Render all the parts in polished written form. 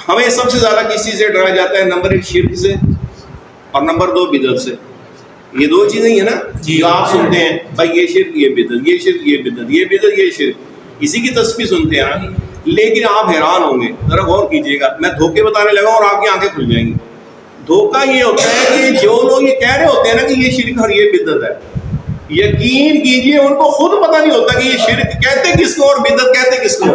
ہمیں سب سے زیادہ کس چیز سے ڈرایا جاتا ہے؟ نمبر 1 شرک سے اور نمبر 2 بدعت سے. یہ 2 چیزیں ہی ہیں نا جو آپ سنتے ہیں، بھائی یہ شرک یہ بدعت، یہ شرک یہ بدعت، یہ بدعت یہ شرک، اسی کی تسبیح سنتے ہیں. لیکن آپ حیران ہوں گے، ذرا غور کیجئے گا، میں دھوکے بتانے لگا اور آپ کی آنکھیں کھل جائیں گی. دھوکہ یہ ہوتا ہے کہ جو لوگ یہ کہہ رہے ہوتے ہیں نا کہ یہ شرک اور یہ بدعت ہے، یقین کیجئے ان کو خود پتہ نہیں ہوتا کہ یہ شرک کہتے کس کو اور بدعت کہتے کس کو.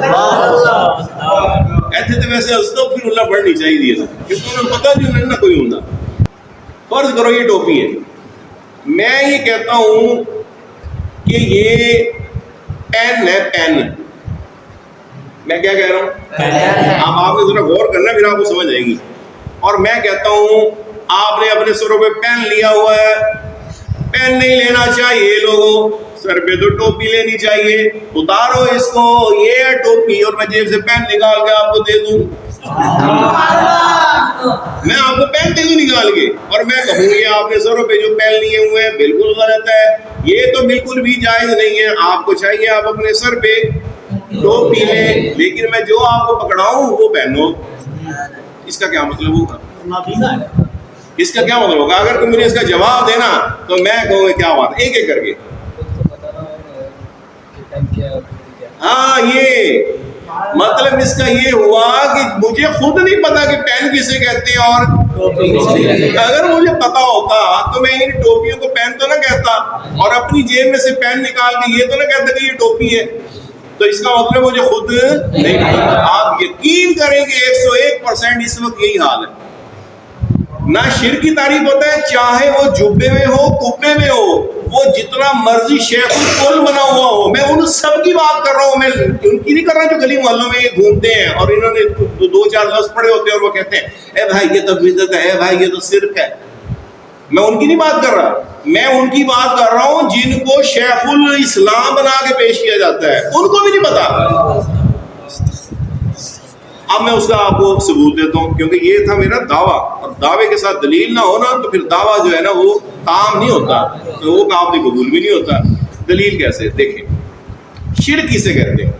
کہتے تھے ویسے استغفراللہ پڑھنی چاہیے تھا، کیونکہ انہیں پتہ نہیں انہیں نہ کوئی ہوں. فرض کرو یہ ٹوپی ہے، میں یہ کہتا ہوں کہ یہ پین ہے، پین. میں کیا کہہ رہا ہوں؟ آپ نے ذرا غور کرنا پھر آپ کو سمجھ آئے گی. اور میں کہتا ہوں آپ نے اپنے سروں پہ پین لیا ہوا ہے. پین نہیں لینا چاہیے لوگوں، سر پہ تو ٹوپی لینی چاہیے. اتارو اس کو، یہ ہے ٹوپی، اور میں جیب سے پین نکال کے آپ کو دے دوں. میں آپ کو پین دے دوں نکال کے، اور میں کہوں یہ آپ نے سروں پہ جو پین لیے ہوئے ہیں بالکل غلط ہے، یہ تو بالکل بھی جائز نہیں ہے. آپ کو چاہیے آپ اپنے سر پہ ٹوپی لیں، لیکن میں جو آپ کو پکڑاؤں وہ پہنو. اس کا کیا مطلب ہوگا؟ اس کا کیا مطلب ہوگا؟ اگر تم مجھے اس کا جواب دینا تو میں کہوں گا کیا بات، ایک ایک کر کے. ہاں، یہ مطلب اس کا یہ ہوا کہ مجھے خود نہیں پتا کہ پین کسے کہتے ہیں، اور اگر مجھے پتا ہوتا تو میں ان ٹوپیوں کو پین تو نہ کہتا، اور اپنی جیب میں سے پین نکال کے یہ تو نہ کہتا کہ یہ ٹوپی ہے. تو اس کا مطلب مجھے خود نہیں پتا. آپ یقین کریں کہ 101% اس وقت یہی حال ہے. نہ شرک کی تعریف ہوتا ہے، چاہے وہ جبے میں ہو، کبے میں ہو، وہ جتنا مرضی شیخ الکل بنا ہوا ہو. میں ان سب کی بات کر رہا ہوں، میں ان کی نہیں کر رہا جو گلی محلوں میں یہ گھومتے ہیں اور انہوں نے 2-4 لفظ پڑھے ہوتے ہیں اور وہ کہتے ہیں اے بھائی یہ تو بدعت ہے، اے بھائی یہ تو شرک ہے. میں ان کی نہیں بات کر رہا، میں ان کی بات کر رہا ہوں جن کو شیخ الاسلام بنا کے پیش کیا جاتا ہے، ان کو بھی نہیں پتا. اب میں اس کا آپ کو ثبوت دیتا ہوں، کیونکہ یہ تھا میرا دعویٰ، اور دعوے کے ساتھ دلیل نہ ہونا تو پھر دعویٰ جو ہے نا وہ تام نہیں ہوتا، تو وہ قابل قبول بھی نہیں ہوتا. دلیل کیسے؟ دیکھیں، شرک کسے کہتے ہیں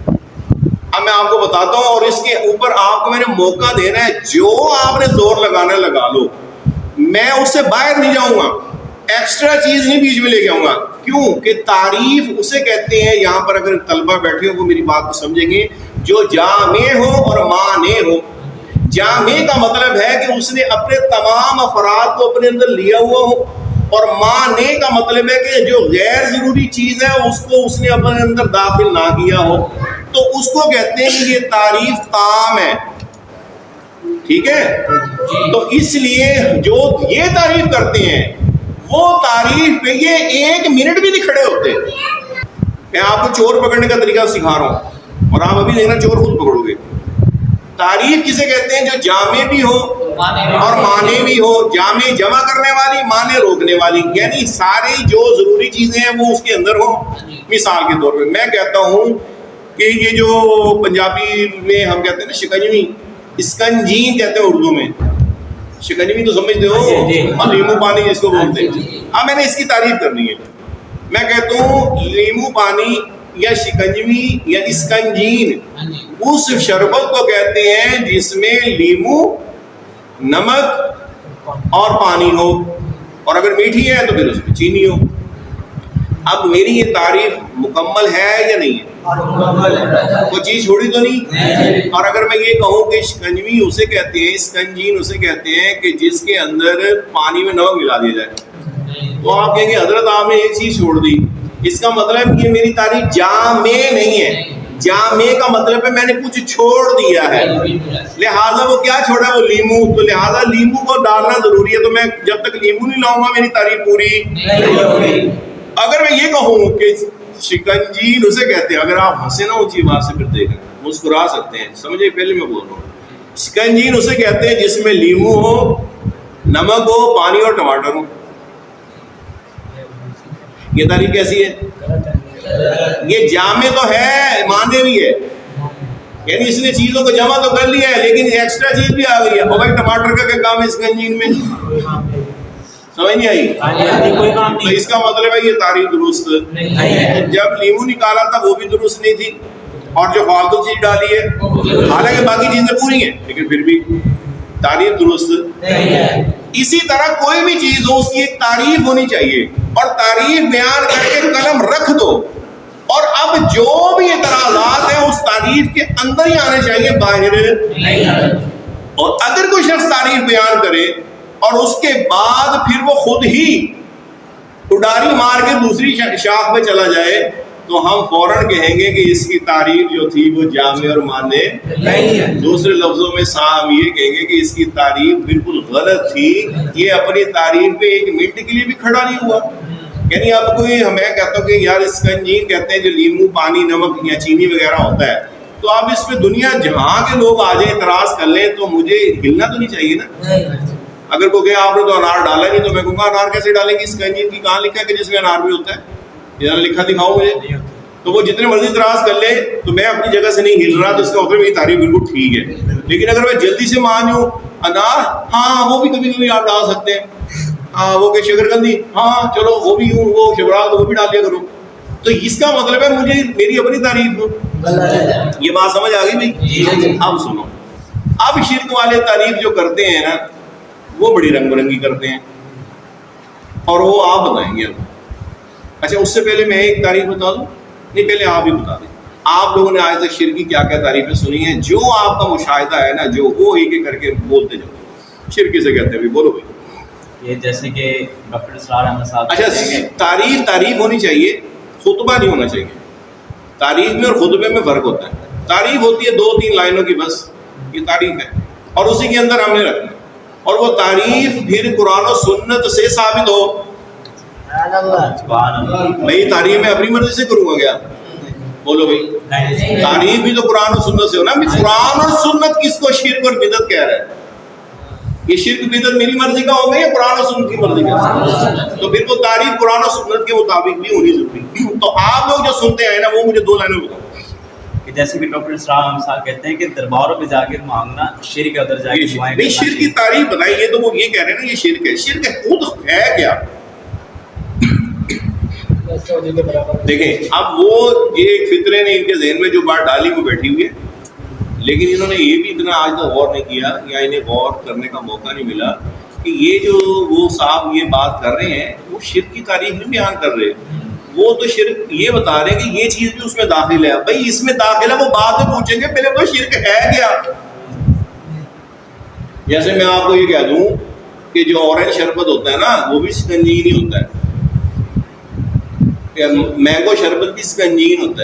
اب میں آپ کو بتاتا ہوں، اور اس کے اوپر آپ کو میں نے موقع دینا ہے، جو آپ نے زور لگانا لگا لو. میں اس سے باہر نہیں جاؤں گا، ایکسٹرا چیز نہیں بیچ میں لے کے آؤں گا. کیوں کہ تعریف اسے کہتے ہیں، یہاں پر اگر طلبہ بیٹھے ہو وہ میری بات کو سمجھیں گے، جو جامع ہو اور مانع ہو. جامع کا مطلب ہے کہ اس نے اپنے تمام افراد کو اپنے اندر لیا ہوا ہو، اور مانع کا مطلب ہے کہ جو غیر ضروری چیز ہے اس کو اس نے اپنے اندر داخل نہ کیا ہو. تو اس کو کہتے ہیں کہ یہ تعریف تام ہے. ٹھیک ہے؟ تو اس لیے جو یہ تعریف کرتے ہیں وہ تعریف پہ یہ 1 منٹ بھی نہیں کھڑے ہوتے. میں آپ کو چور پکڑنے کا طریقہ سکھا رہا ہوں، اور آپ ابھی دیکھنا چور خود پکڑو گے. تعریف کسے کہتے ہیں؟ جو جامع بھی ہو اور معنی بھی ہو. جامع جمع کرنے والی، معنی روکنے والی، یعنی ساری جو ضروری چیزیں ہیں وہ اس کے اندر ہو. مثال کے طور پہ میں کہتا ہوں کہ یہ جو پنجابی میں ہم کہتے ہیں نا شکنجی، اسکنجین کہتے ہیں اردو میں. شکنجی تو سمجھتے ہو، لیمو پانی جس کو بولتے ہیں. اب میں نے اس کی تعریف کرنی ہے. میں کہتا ہوں لیمو پانی یا شکنجی یا اسکنجین اس شربت کو کہتے ہیں جس میں لیمو، نمک اور پانی ہو، اور اگر میٹھی ہے تو پھر اس میں چینی ہو. اب میری یہ تعریف مکمل ہے یا نہیں ہے؟ کوئی چیز چھوڑی تو نہیں؟ اور اگر میں یہ کہوں کہ شکنجی اسے کہتے ہیں، اسکنجین اسے کہتے ہیں کہ جس کے اندر پانی میں نمک ملا دیا جائے، تو آپ کہیں گے حضرت آپ نے ایک چیز چھوڑ دی. اس کا مطلب یہ میری تعریف جامع نہیں ہے. جامع کا مطلب ہے میں نے کچھ چھوڑ دیا ہے، لہٰذا وہ کیا چھوڑا ہے؟ وہ لیمو. تو لہٰذا لیمو کو ڈالنا ضروری ہے. تو میں جب تک لیمو نہیں لاؤں گا میری تعریف پوری نہیں ہوگی. اگر میں یہ کہوں کہ شکنجین اسے کہتے ہیں، اگر آپ ہنسے نا اونچی بات سے پھر دیکھیں مسکرا سکتے ہیں، سمجھے پہلے میں بول رہا ہوں. شکنجین اسے کہتے ہیں جس میں لیمو ہو، نمک ہو، پانی اور ٹماٹر ہو. یہ تعریف کیسی ہے؟ یہ جامع تو ہے، معنی بھی ہے، یعنی اس نے چیزوں کو جمع تو کر لیا ہے لیکن ایکسٹرا چیز بھی آ گئی ہے. اور بھائی ٹماٹر کا کیا کام ہے اسکنجین میں؟ سمجھ نہیں آئی؟ تو اس کا مطلب ہے یہ تعریف درست. جب لیمو نکالا تھا وہ بھی درست نہیں تھی، اور جو فالتو چیز ڈالی ہے، حالانکہ باقی چیزیں پوری ہیں لیکن پھر بھی تعریف درست نہیں ہے۔ اسی طرح کوئی بھی چیز ہو اس کی ایک تعریف ہونی چاہیے، اور تعریف بیان کر کے قلم رکھ دو، اور اب جو بھی اعتراضات ہیں اس تعریف کے اندر ہی آنے چاہیے، باہر نہیں۔ اور اگر کوئی شخص تعریف بیان کرے اور اس کے بعد پھر وہ خود ہی اڈاری مار کے دوسری شاخ پہ چلا جائے تو ہم فوراً کہیں گے کہ اس کی تعریف جو تھی وہ جامع اور مانے نہیں ہے۔ دوسرے لفظوں میں ہم یہ کہیں گے کہ اس کی تعریف بالکل غلط تھی، یہ اپنی تعریف پہ ایک منٹ کے لیے بھی کھڑا نہیں ہوا۔ یعنی اب کوئی میں کہتا ہوں کہ یار اس کا انجین کہتے ہیں جو لیمو پانی نمک یا چینی وغیرہ ہوتا ہے، تو اب اس پہ دنیا جہاں کے لوگ آ جائیں اعتراض کر لیں تو مجھے ہلنا تو نہیں چاہیے نا۔ اگر کوئی کہ آپ نے تو انار ڈالا نہیں تو میں کہوں گا انار کیسے ڈالیں گے، اس کا انجین کی کہاں لکھا ہے کہ جس میں انار بھی ہوتا ہے، یہ لکھا دکھاؤ مجھے۔ تو وہ جتنے مرضی اعتراض کر لے تو میں اپنی جگہ سے نہیں ہل رہا، تو اس کا مطلب میری تعریف بالکل ٹھیک ہے۔ لیکن اگر میں جلدی سے مان جاؤں انار ہاں وہ بھی کبھی کبھی آپ ڈال سکتے ہیں، ہاں وہ کہ شکرکندی ہاں چلو وہ بھی ہوں، وہ شبرات وہ بھی ڈال دیا کرو، تو اس کا مطلب ہے مجھے میری اپنی تعریف ہو۔ یہ بات سمجھ آ گئی بھائی؟ اب سنو، اب شرک والے تعریف جو کرتے ہیں نا وہ بڑی رنگ برنگی کرتے ہیں، اور وہ آپ بتائیں گے۔ اچھا اس سے پہلے میں ایک تعریف بتا دوں، نہیں پہلے آپ ہی بتا دیں، آپ لوگوں نے آج تک شرک کی کیا کیا تعریفیں سنی ہیں؟ جو آپ کا مشاہدہ ہے نا جو وہ ایک ایک کر کے بولتے جاؤ۔ شرک کسے کہتے ہیں بھی بولو بھائی؟ یہ جیسے کہ ڈاکٹر اسرار احمد صاحب، اچھا تعریف ہونی چاہیے، خطبہ نہیں ہونا چاہیے۔ تعریف میں اور خطبے میں فرق ہوتا ہے۔ تعریف ہوتی ہے 2-3 لائنوں کی، بس یہ تعریف ہے، اور اسی کے اندر ہم نے رکھنا ہے، اور وہ تعریف پھر قرآن و سنت سے ثابت ہو۔ میں تعریف میں اپنی مرضی سے کروں گا کیا؟ بولو بھائی، تعریف بھی تو قرآن و سنت سے ہو نا۔ قرآن اور سنت کس کو شرک اور بدعت کہہ رہا ہے؟ یہ شرک بدعت میری مرضی کا ہوگا یا قرآن و سنت کی مرضی کا؟ تو پھر وہ تعریف قرآن و سنت کے مطابق بھی ہونی ضروری۔ تو آپ لوگ جو سنتے ہیں نا وہ مجھے 2 لائنوں میں بتاؤ۔ جیسے کہ ڈاکٹر اسرار احمد صاحب کہتے ہیں کہ درباروں پہ جا کے مانگنا شرک ہے، ادھر جا کے دعائیں کرنا۔ شرک کی تعریف بتائیے، یہ تو وہ یہ کہہ رہے ہیں نا یہ شرک ہے۔ شرک خود ہے کیا؟ دیکھیں اب وہ یہ فطرے نے ان کے ذہن میں جو بات ڈالی وہ بیٹھی ہوئی ہے، لیکن انہوں نے یہ بھی اتنا آج تک غور نہیں کیا یا انہیں غور کرنے کا موقع نہیں ملا کہ یہ جو وہ صاحب یہ بات کر رہے ہیں وہ شرک کی تعریف نہیں بیان کر رہے، وہ تو شرک یہ بتا رہے ہیں کہ یہ چیز بھی اس میں داخل ہے۔ بھائی اس میں داخل ہے وہ بعد میں پوچھیں گے، پہلے وہ شرک ہے کیا؟ جیسے میں آپ کو یہ کہہ دوں کہ جو اورنج شربت ہوتا ہے نا وہ بھی سکنجین ہی ہوتا ہے، مینگو شربت بھی سکنجین ہوتا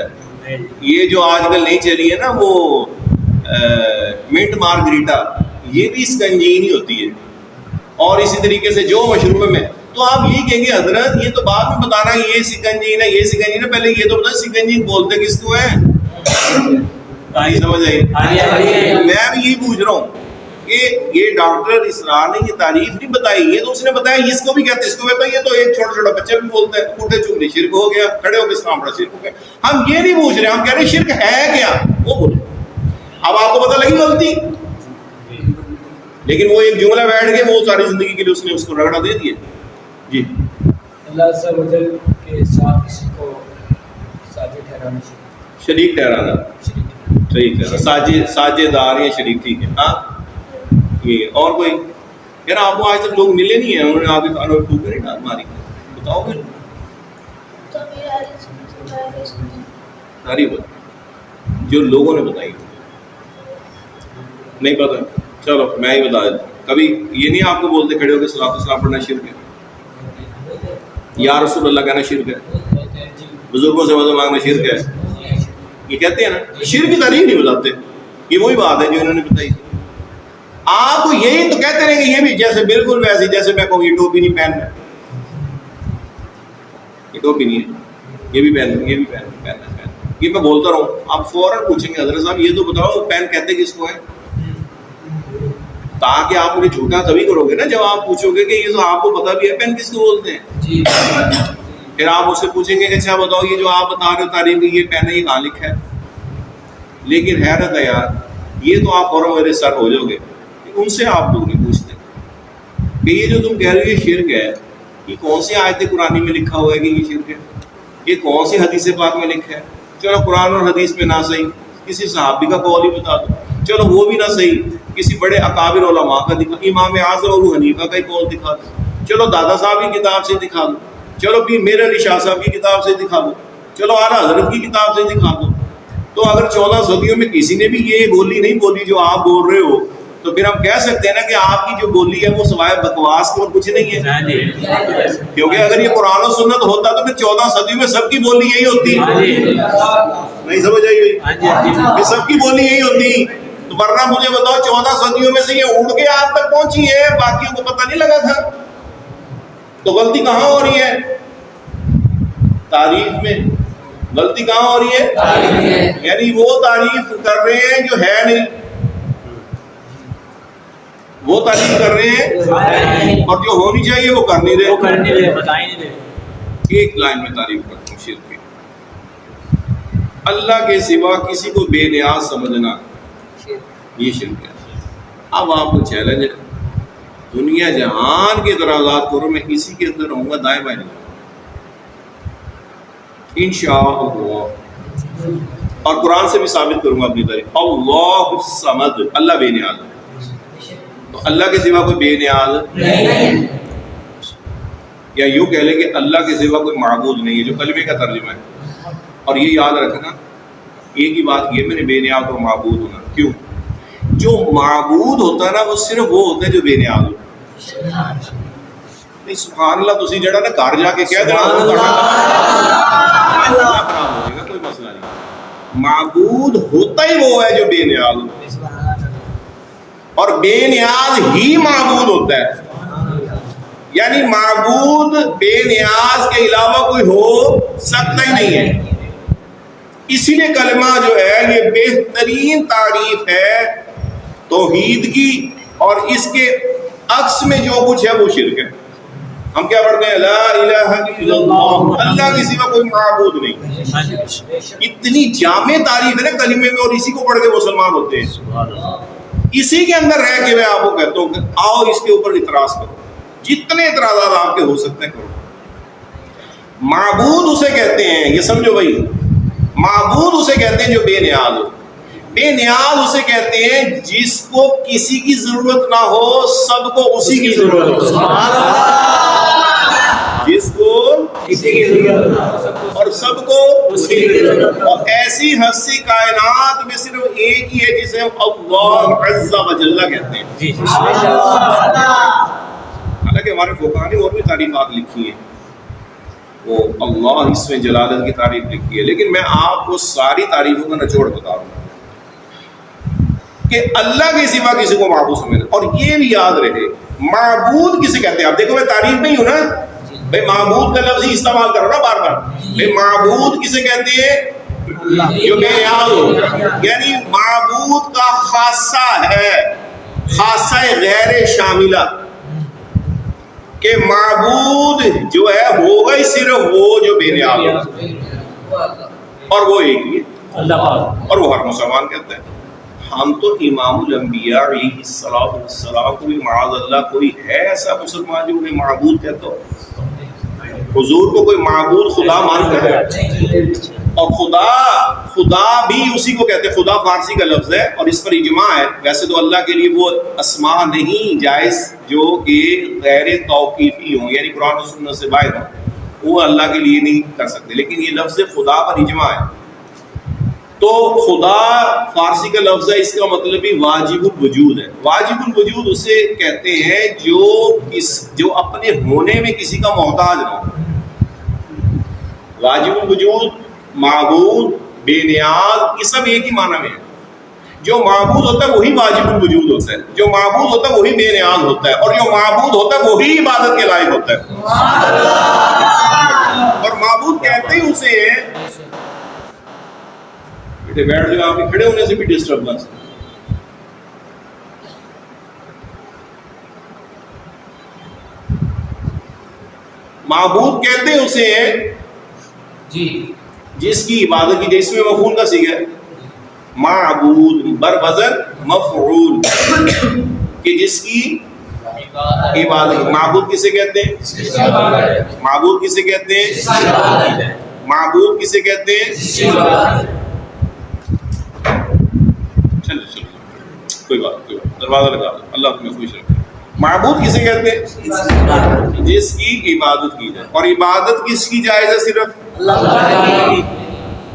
ہے۔ یہ جو آج کل نہیں چلی ہے نا وہ منٹ مارگریٹا، یہ بھی سکنجین ہی ہوتی ہے، اور اسی طریقے سے جو مشروب میں تو آپ یہ کہیں گے حضرت یہ تو بعد میں بتانا یہ سکنجین ہے یہ سکنجین ہے، پہلے یہ تو بتا سکنجین بولتے کس کو ہے؟ سمجھ آئی؟ میں بھی یہی پوچھ رہا ہوں کہ یہ ڈاکٹر اسرار نے یہ تعریف نہیں بتائی، یہ تو اس نے بتایا اس کو بھی کہتے اس کو کہتا ہے، یہ تو ایک چھوٹا چھوٹا بچہ بھی بولتا ہے اٹھے چکنے شرک ہو گیا، کھڑے ہو کے اسلام پڑھا شرک ہو گیا۔ ہم یہ نہیں پوچھ رہے، ہم کہہ رہے ہیں شرک ہے کیا؟ وہ بولے۔ اب آپ کو پتہ لگی غلطی، لیکن وہ ایک جملہ بیٹھ کے وہ ساری زندگی کے لیے اس نے اس کو رگڑا دے دیا۔ جی اللہ عز و جل کے ساتھ کسی کو ساجد ٹھہرانا، شریک ٹھہرانا، صحیح ٹھہرانا، ساجد دار یا شریک، ٹھیک ہے۔ ہاں یہ اور کوئی یار آپ کو آج تک لوگ ملے نہیں ہیں، انہوں نے آپ کے کانوں میں پھونک نہیں ڈال ماری، بتاؤ پھر تعریف جو لوگوں نے بتائی نہیں پتہ، چلو میں ہی بتا دیتا ہوں۔ کبھی یہ نہیں آپ کو بولتے کھڑے ہو کے صلاۃ والسلام پڑھنا شرک ہے، یا رسول اللہ کہنا شرک ہے، بزرگوں سے مدد مانگنا شرک ہے، یہ کہتے ہیں نا، شرک کی تعریف نہیں بتاتے۔ یہ وہی بات ہے جو انہوں نے بتائی۔ آپ کو یہی تو کہتے رہیں گے، یہ بھی جیسے بالکل ویسے جیسے میں کہوں یہ ٹوپی نہیں پہننا، یہ ٹوپی نہیں ہے، یہ بھی پہن، یہ بھی پہننا، یہ میں بولتا رہوں، آپ فوراً پوچھیں گے حضرت صاحب یہ تو بتاؤ پین کہتے کس کو ہے؟ تاکہ آپ مجھے جھوٹا تبھی کرو گے نا جب آپ پوچھو گے کہ یہ تو آپ کو پتا بھی ہے پین کس کو بولتے ہیں۔ پھر آپ اس سے پوچھیں گے کہ اچھا بتاؤ یہ جو آپ بتا رہے ہو تعریف یہ پین ہے یہ کہاں لکھا ہے؟ لیکن حیرت ہے یار، یہ تو آپ فوراً میرے سر ہو جاؤ گے، ان سے آپ لوگ نہیں پوچھتے کہ یہ جو تم کہہ رہے ہو یہ شرک ہے، یہ کون سی آیت قرآنی میں لکھا ہوا ہے کہ یہ شرک ہے؟ یہ کون سی حدیث پاک میں لکھا ہے؟ چلو قرآن اور حدیث میں نہ صحیح، کسی صحابی کا قول ہی بتا دو، چلو وہ بھی نہ صحیح، کسی بڑے اکابر علماء کا دکھا، امام اعظم ابو حنیفہ کا ہی قول دکھا دو، چلو دادا صاحب کی کتاب سے دکھا دو، چلو پھر میرے علی شاہ صاحب کی کتاب سے دکھا دو، چلو اعلیٰ حضرت کی کتاب سے دکھا دو۔ تو اگر 14 صدیوں میں کسی نے بھی یہ بولی نہیں بولی جو آپ بول رہے ہو، تو پھر ہم کہہ سکتے ہیں نا کہ آپ کی جو بولی ہے وہ سوائے بکواس کے اور کچھ نہیں ہے، کیونکہ اگر یہ قرآن و سنت ہوتا تو پھر 14 صدیوں میں سب کی بولی یہی ہوتی، نہیں سمجھ آئی ہوئی، کہ سب کی بولی یہی ہوتی۔ تو ورنہ مجھے بتاؤ 14 صدیوں میں سے یہ اڑ کے آپ تک پہنچی ہے، باقیوں کو پتہ نہیں لگا تھا، تو غلطی کہاں ہو رہی ہے؟ تعریف میں غلطی کہاں ہو رہی ہے؟ یعنی وہ تعریف کر رہے ہیں جو ہے نہیں، وہ تعریف کر رہے ہیں اور جو ہونی چاہیے وہ کر نہیں رہے، وہ کر نہیں رہے، بتا ہی نہیں رہے۔ ایک لائن میں تعریف کرتا ہوں شرک کی، اللہ کے سوا کسی کو بے نیاز سمجھنا یہ شرک ہے۔ اب آپ کو چیلنج ہے، دنیا جہان کے اعتراضات کرو، میں اسی کے اندر رہوں گا، دائیں بائیں نہیں، انشاءاللہ، اور قرآن سے بھی ثابت کروں گا اپنی تعریف، اللہ الصمد، اللہ بے نیاز ہے۔ تو اللہ کے سوا کوئی بے نیاز نہیں، یا یوں کہہ لیں کہ اللہ کے سوا کوئی معبود نہیں ہے، جو کلمے کا ترجمہ ہے۔ اور یہ یاد رکھنا، ایک ہی بات یہ، میں نے بے نیاز اور معبود ہونا، کیوں؟ جو معبود ہوتا ہے نا وہ صرف وہ ہوتا ہے جو بے نیاز ہوتا ہے۔ نہیں سبحان اللہ، تسی جڑا نا گھر جا کے کہہ دینا خراب ہو جائے گا، کوئی مسئلہ نہیں۔ معبود ہوتا ہی وہ ہے جو بے نیاز ہوتا ہے، اور بے نیاز ہی معبود ہوتا ہے، یعنی معبود بے نیاز کے علاوہ کوئی ہو سکتا ہی نہیں ہے۔ اسی لیے کلمہ جو ہے یہ بہترین تعریف ہے توحید کی، اور اس کے عکس میں جو کچھ ہے وہ شرک ہے۔ ہم کیا پڑھتے ہیں؟ لا الہ الا اللہ، اللہ کے سوا کوئی معبود نہیں۔ اتنی جامع تعریف ہے نا کلمے میں، اور اسی کو پڑھ کے مسلمان ہوتے ہیں۔ اسی کے اندر رہ کے میں آپ کو کہتا ہوں کہ آؤ اس کے اوپر اعتراض کرو، جتنے اعتراضات آپ کے ہو سکتے ہیں کرو۔ معبود اسے کہتے ہیں، یہ سمجھو بھائی، معبود اسے کہتے ہیں جو بے نیاز ہو۔ بے نیاز اسے کہتے ہیں جس کو کسی کی ضرورت نہ ہو، سب کو اسی کی ضرورت ہو، جس کو کسی کی ضرورت نہ اور سب کو اسی کی ضرورت ہو۔ اور ایسی ہستی کائنات میں صرف ایک ہی ہے جسے ہم اللہ عز و جل کہتے ہیں۔ حالانکہ ہمارے فقہاء نے اور بھی تعریفات لکھی ہیں، وہ اللہ اس میں جلالت کی تعریف لکھی ہے، لیکن میں آپ کو ساری تعریفوں کا نچوڑ بتا رہا ہوں کہ اللہ کے سوا کسی کو معبود سمجھنا۔ اور یہ بھی یاد رہے، معبود کسے کہتے ہیں؟ آپ دیکھو میں تعریف میں ہی ہوں نا بھائی، معبود کا لفظ ہی استعمال کرو نا بار بار۔ بھائی معبود کسے کہتے ہیں؟ جو بے نیاز ہو، یعنی معبود کا خاصہ ہے، خاصہ غیر شاملہ، کہ معبود جو ہے ہوگا ہی صرف وہ جو بے نیاز ہو، اور وہ ایک ہی ہے اللہ پاک، اور وہ ہر مسلمان کہتا ہے۔ ہم تو امام الانبیاء علیہ السلام کو بھی معاذ اللہ کوئی ہے ایسا مسلمان جو انہیں معبود کہتا ہو؟ حضور کو کوئی معبود خدا مانتا ہے، اور خدا بھی اسی کو کہتے ہیں۔ خدا فارسی کا لفظ ہے اور اس پر اجماع ہے۔ ویسے تو اللہ کے لیے وہ اسماء نہیں جائز جو کہ غیر توقیفی ہوں، یعنی قرآن و سنت سے باہر ہوں، وہ اللہ کے لیے نہیں کر سکتے، لیکن یہ لفظ خدا پر اجماع ہے۔ تو خدا فارسی کا لفظ ہے، اس کا مطلب بھی واجب الوجود ہے۔ واجب الوجود اسے کہتے ہیں جو اپنے ہونے میں کسی کا محتاج نہ ہو۔ واجب الوجود، معبود، بے نیاز، یہ سب ایک ہی معنی میں ہے۔ جو معبود ہوتا ہے وہی واجب الوجود ہوتا ہے، جو معبود ہوتا ہے وہی بے نیاز ہوتا ہے، اور جو معبود ہوتا ہے وہی عبادت کے لائق ہوتا ہے۔ اور معبود کہتے ہی اسے ہیں، بیٹے بیٹھ جاؤ، آپ کے کھڑے ہونے سے بھی ڈسٹربنس۔ معبود کہتے ہیں اسے ہیں جی جس کی عبادت کی، جس میں مفعول کا صیغہ ہے، معبود بر وزن مفعول، کہ جس کی عبادت۔ معبود کسے کہتے ہیں؟ معبود کسے کہتے ہیں؟ معبود کسے کہتے ہیں؟ کوئی بات دروازہ لگا دو، اللہ تمہیں خوش رکھے۔ معبود کسے کہتے ہیں؟ جس کی عبادت کی جائے، اور عبادت کس کی جائز ہے؟ صرف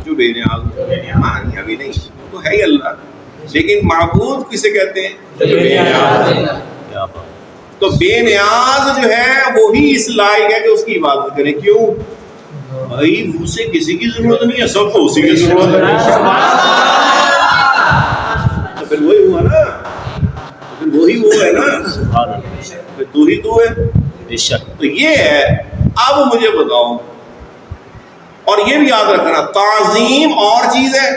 جو بے نیاز مانی ابھی نہیں تو ہے ہی اللہ، لیکن معبود کسے کہتے ہیں؟ جو بے نیاز ہے۔ تو بے نیاز جو ہے وہی اس لائق ہے کہ اس کی عبادت کریں۔ کیوں بھائی؟ اسے کسی کی ضرورت نہیں ہے، سب کو اسی کی ضرورت ہے، تو پھر وہی ہوا نا، پھر وہی وہ ہے نا، پھر تو ہی تو ہے۔ بے شک۔ تو یہ ہے۔ اب مجھے بتاؤ، اور یہ بھی یاد رکھنا، تعظیم اور چیز ہے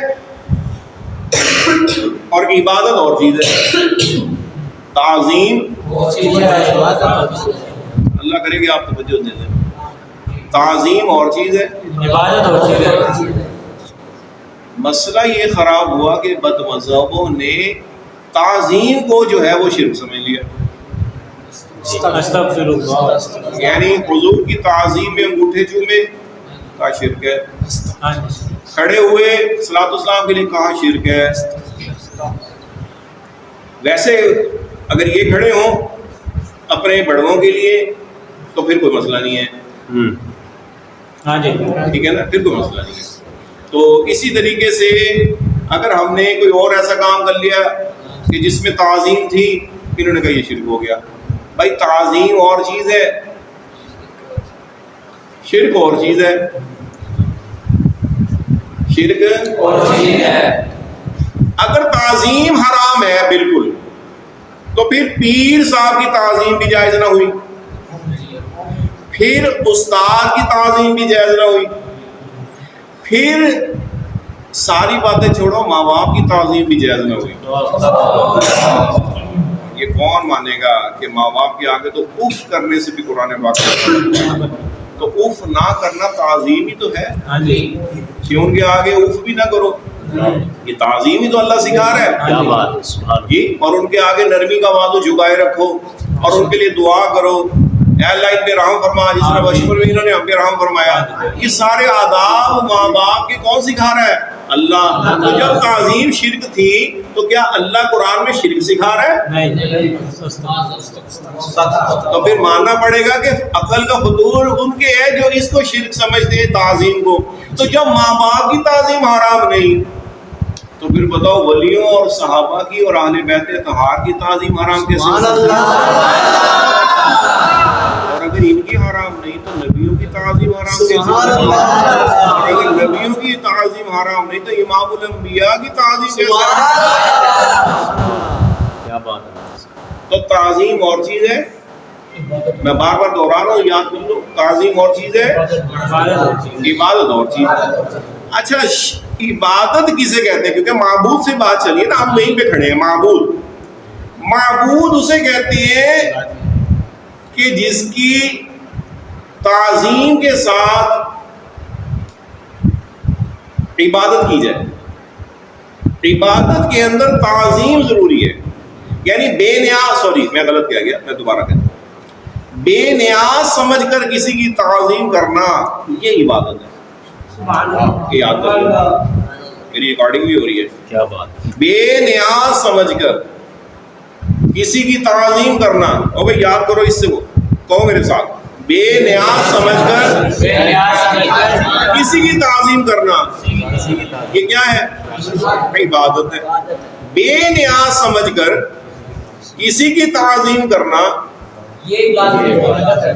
اور عبادت اور چیز ہے۔ تعظیم اللہ کرے کہ آپ توجہ دے دیں، تعظیم اور چیز ہے، عبادت اور چیز ہے۔ مسئلہ یہ خراب ہوا کہ بد مذہبوں نے تعظیم کو جو ہے وہ شرک سمجھ لیا، استغفر اللہ۔ یعنی حضور کی تعظیم میں انگوٹھے چومے کا شرک ہے، کھڑے ہوئے صلاۃ والسلام کے لیے کہا شرک ہے۔ ویسے اگر یہ کھڑے ہوں اپنے بڑوں کے لیے تو پھر کوئی مسئلہ نہیں ہے، ہاں جی، ٹھیک ہے نا، پھر کوئی مسئلہ نہیں ہے۔ تو اسی طریقے سے اگر ہم نے کوئی اور ایسا کام کر لیا کہ جس میں تعظیم تھی، انہوں نے کہا یہ شرک ہو گیا۔ بھائی تعظیم اور چیز ہے، شرک اور چیز ہے، شرک اور چیز ہے۔ اگر تعظیم حرام ہے بالکل، تو پھر پیر صاحب کی تعظیم بھی جائز نہ ہوئی، پھر استاد کی تعظیم بھی جائز نہ ہوئی، پھر ساری باتیں چھوڑو، ماں باپ کی تعظیم بھی جائز نہ ہوئی۔ یہ کون مانے گا کہ ماں باپ کے آگے تو اف کرنے سے بھی قرآن پاک ہے، تو اف نہ کرنا تعظیم ہی تو ہے، ہاں جی، کہ ان کے آگے اف بھی نہ کرو، یہ تعظیم ہی تو اللہ سکھا رہا ہے۔ کیا بات ہے، سبحان جی، اور ان کے آگے نرمی کا بازو جھکائے رکھو اور ان کے لیے دعا کرو، اے اللہ ان پہ رحم فرما، جس طرح بشر میں انہوں نے ہم پہ رحم فرمایا۔ یہ سارے آداب ماں باپ کے کون سکھا رہا ہے؟ اللہ۔ تو جب تعظیم شرک تھی تو کیا اللہ قرآن میں شرک سکھا رہا ہے؟ نہیں، تو پھر ماننا پڑے گا کہ عقل کا فطور ان کے ہے جو اس کو شرک سمجھتے ہیں تعظیم کو۔ تو جب ماں باپ کی تعظیم حرام نہیں تو پھر بتاؤ ولیوں اور صحابہ کی اور اہل بیت اطہار کی تعظیم حرام کیسے؟ اور اگر ان کی حرام نہیں تو نبیوں کی تعظیم حرام کیسے؟ اور اگر نبیوں کی تعظیم حرام نہیں تو امام الانبیاء کی تعظیم کیسے؟ کیا بات ہے۔ تو تعظیم اور چیز ہے، میں بار بار دوہرا رہا ہوں، یاد کر لو، تعظیم اور چیز ہے، عبادت اور چیز ہے۔ اچھا، عبادت کسے کہتے ہیں؟ کیونکہ معبود سے بات چلی ہے نا، ہم وہیں پہ کھڑے ہیں۔ معبود، معبود اسے کہتے ہیں کہ جس کی تعظیم کے ساتھ عبادت کی جائے، عبادت کے اندر تعظیم ضروری ہے، یعنی بے نیاز، سوری میں غلط کہہ گیا، میں دوبارہ کہتا ہوں، بے نیاز سمجھ کر کسی کی تعظیم کرنا یہ عبادت ہے۔ یہ یاد کر لو، میری ریکارڈنگ بھی ہو رہی ہے۔ کیا بات، بے نیاز سمجھ کر کسی کی تعظیم کرنا، او بھائی یاد کرو اس سے، وہ کہو میرے ساتھ، بے نیاز سمجھ کر کسی کی تعظیم کرنا یہ کیا ہے؟ عبادت ہے۔ بے نیاز سمجھ کر کسی کی تعظیم کرنا یہ عبادت ہے۔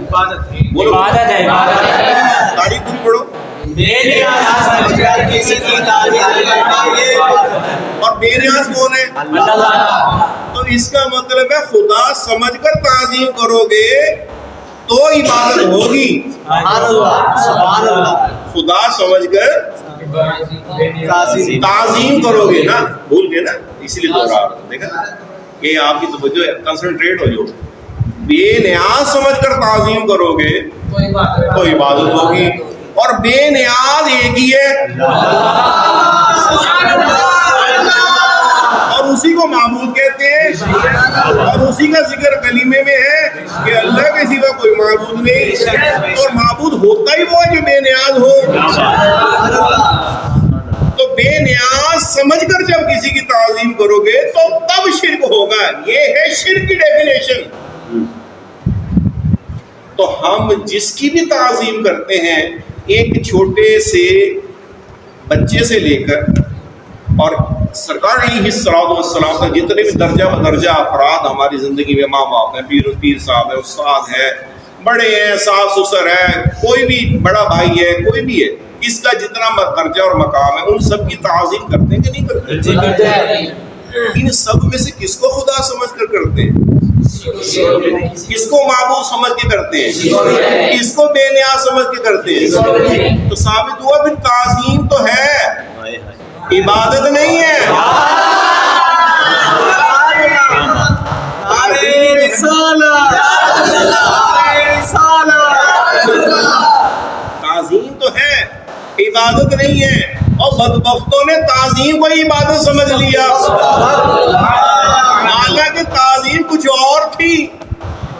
بولو، عبادت ہے، عبادت ہے۔ تاریخ پوری پڑھو۔ بے نیاز سمجھ کر کسی کی تعظیم کرنا یہ عبادت ہے۔ اور بے نیاز کون ہے؟ اللہ۔ تو اس کا مطلب ہے خدا سمجھ کر تعظیم کرو گے تو عبادت ہوگی، سبحان اللہ، سبحان اللہ۔ خدا سمجھ کر تعظیم کرو گے نا، بھول گئے نا، اسی لیے دوہرا رہا ہوں، دیکھا کہ آپ کی توجہ ہے، کنسنٹریٹ ہو جاؤ۔ بے نیاز سمجھ کر تعظیم کرو گے تو عبادت ہوگی، اور بے نیاز ایک ہی ہے، اور اسی کو معبود کہتے ہیں، اور اسی کا ذکر کلمے میں ہے کہ اللہ کے سوا کوئی معبود نہیں، اور معبود ہوتا ہی وہ ہے جو بے نیاز ہو۔ تو بے بے نیاز سمجھ کر جب کسی کی تعظیم کرو گے تو تب شرک ہوگا. یہ ہے شرک کی ڈیفینیشن. تو ہم جس کی بھی تعظیم کرتے ہیں ایک چھوٹے سے بچے سے لے کر اور سرکار علیہ الصلوۃ والسلام کا جتنے بھی درجہ بدرجہ افراد ہماری زندگی میں، ماں باپ ہیں، پیر صاحب ہے، استاد ہے، بڑے ہیں، ساس سسر ہے، کوئی بھی بڑا بھائی ہے، کوئی بھی ہے، اس کا جتنا درجہ اور مقام ہے ان سب کی تعظیم کرتے ہیں کہ نہیں کرتے ہیں؟ ان سب میں سے کس کو خدا سمجھ کر کرتے ہیں؟ کس کو معبود سمجھ کے کرتے ہیں؟ کس کو بے نیاز سمجھ کے کرتے ہیں؟ تو ثابت ہوا پھر تعظیم تو ہے، عبادت نہیں ہے. تعظیم تو ہے، عبادت نہیں ہے. اور بدبختوں نے تعظیم کو عبادت سمجھ لیا، حالانکہ تعظیم کچھ اور تھی،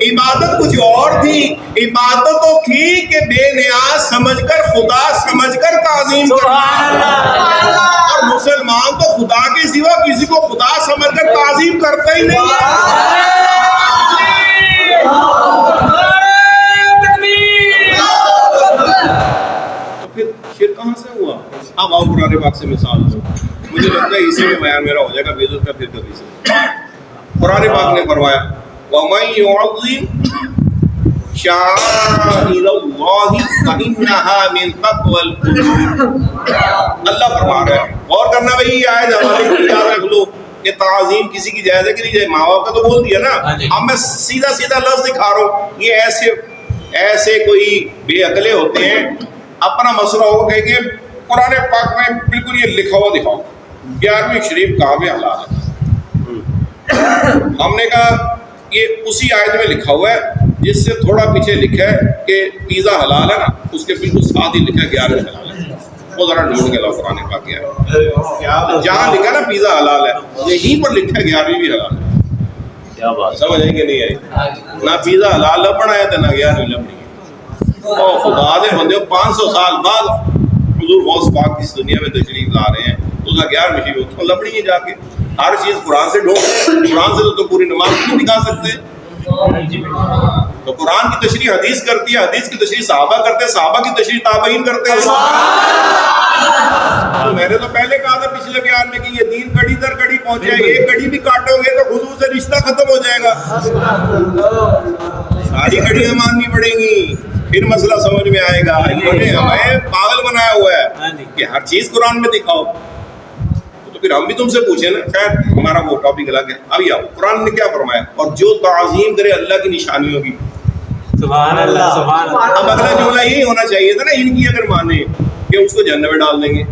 عبادت کچھ اور تھی. عبادت تو تھی کہ بے نیاز سمجھ کر، خدا سمجھ کر تعظیم کرنا. اور مسلمان تو خدا کے سوا کسی کو خدا سمجھ کر تعظیم کرتا ہی نہیں ہے. تو پھر شرک کہاں سے ہوا؟ اب آؤ قرآن پاک سے مثال دو. مجھے لگتا ہے اسی میں بیان میرا ہو جائے گا، بیدت کا پھر کبھی سے. قرآن پاک نے فرمایا وَمَن يُعَظِّمْ شَعَائِرَ اللَّهِ فَإِنَّهَا مِن تَقْوَى الْقُلُوبِ. اللہ فرما رہا ہے، غور کرنا بھائی، یہ آیت حوالے کی یاد رکھ لو کہ تعظیم کسی کی جائز ہے کہ نہیں جائز. ماں باپ کا تو بول دیا نا، اب میں سیدھا سیدھا لفظ دکھا رہا ہوں. یہ ایسے کوئی بے عقلے ہوتے ہیں، اپنا مسئلہ ہو کہ قرآن پاک میں بالکل یہ لکھا ہوا دکھاؤ 11ویں شریف کہاں پہ حلال ہے. ہم نے کہا یہ اسی آیت میں لکھا ہوا ہے جس سے تھوڑا پیچھے لکھا ہے کہ پیزا حلال ہے نا، اس کے بالکل ساتھ ہی لکھا ہے 11ویں حلال ہے. وہ ذرا ڈھونڈ کے لاؤ قرآن پاک کیا ہے، جہاں لکھا نا پیزا حلال ہے یہیں پر لکھا ہے 11ویں بھی حلال ہے. کیا بات، سمجھ آئی کہ نہیں آئی؟ نہ پیزا حلال لبنا ہے نہ 11ویں لبنی ہے. اور خدا دے بندے 500 سال بعد حضور غوث پاک اس دنیا میں تشریف لا رہے ہیں، تو 11ویں شریف تو لبنی ہے جا کے. ہر چیز قرآن سے ڈھونڈ، قرآن سے تو پوری نماز نہیں دکھا سکتے. تو قرآن کی تشریح حدیث کرتی ہے، حدیث کی تشریح صحابہ کرتے ہیں، صحابہ کی تشریح تابعین کرتے ہیں. تو میں نے تو پہلے کہا تھا پچھلے بیان میں کہ یہ دین کڑی در کڑی پہنچے، ایک کڑی بھی کاٹو گے تو حضور سے رشتہ ختم ہو جائے گا. ساری کڑیاں ماننی پڑیں گی، پھر مسئلہ سمجھ میں آئے گا. ہمیں پاگل بنایا ہوا ہے کہ ہر چیز قرآن میں دکھاؤ. پھر ہم بھی تم سے پوچھیں نا، خیر ہمارا وہ ٹاپک الگ ہے. ابھی آؤ قرآن نے کیا فرمایا، اور جو تعظیم کرے اللہ کی نشانیوں کی. سبحان اللہ، سبحان اللہ. اب اگلا جملہ یہی ہونا چاہیے تھا نا، ان کی اگر مانے کہ اس کو جہنم میں ڈال دیں گے،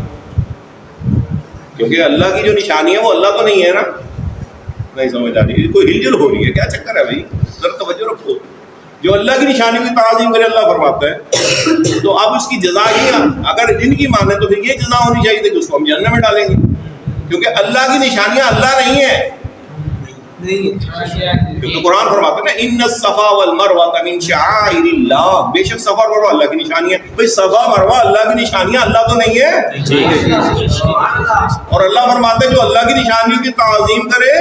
کیونکہ اللہ کی جو نشانی ہے وہ اللہ تو نہیں ہے نا. نہیں سمجھ آ رہی، کوئی ہل جل ہو رہی ہے، کیا چکر ہے بھائی؟ ذرا توجہ رکھو. جو اللہ کی نشانیوں کی تعظیم کرے اللہ فرماتا ہے، تو اب اس کی جزا ہی، اگر ان کی مانے تو پھر یہ جزا ہونی چاہیے تھی کہ اس کو ہم جہنم میں ڈالیں گے، کیونکہ اللہ کی نشانیاں اللہ نہیں ہے. کیونکہ قرآن فرماتا ہے نا ان الصفا والمروہ من شعائر اللہ، بے شک صفا اور مروہ اللہ کی نشانی ہے. بھائی صفا مروہ اللہ کی نشانیاں، اللہ تو نہیں ہے. اور اللہ فرماتا ہے جو اللہ کی نشانیوں کی تعظیم کرے.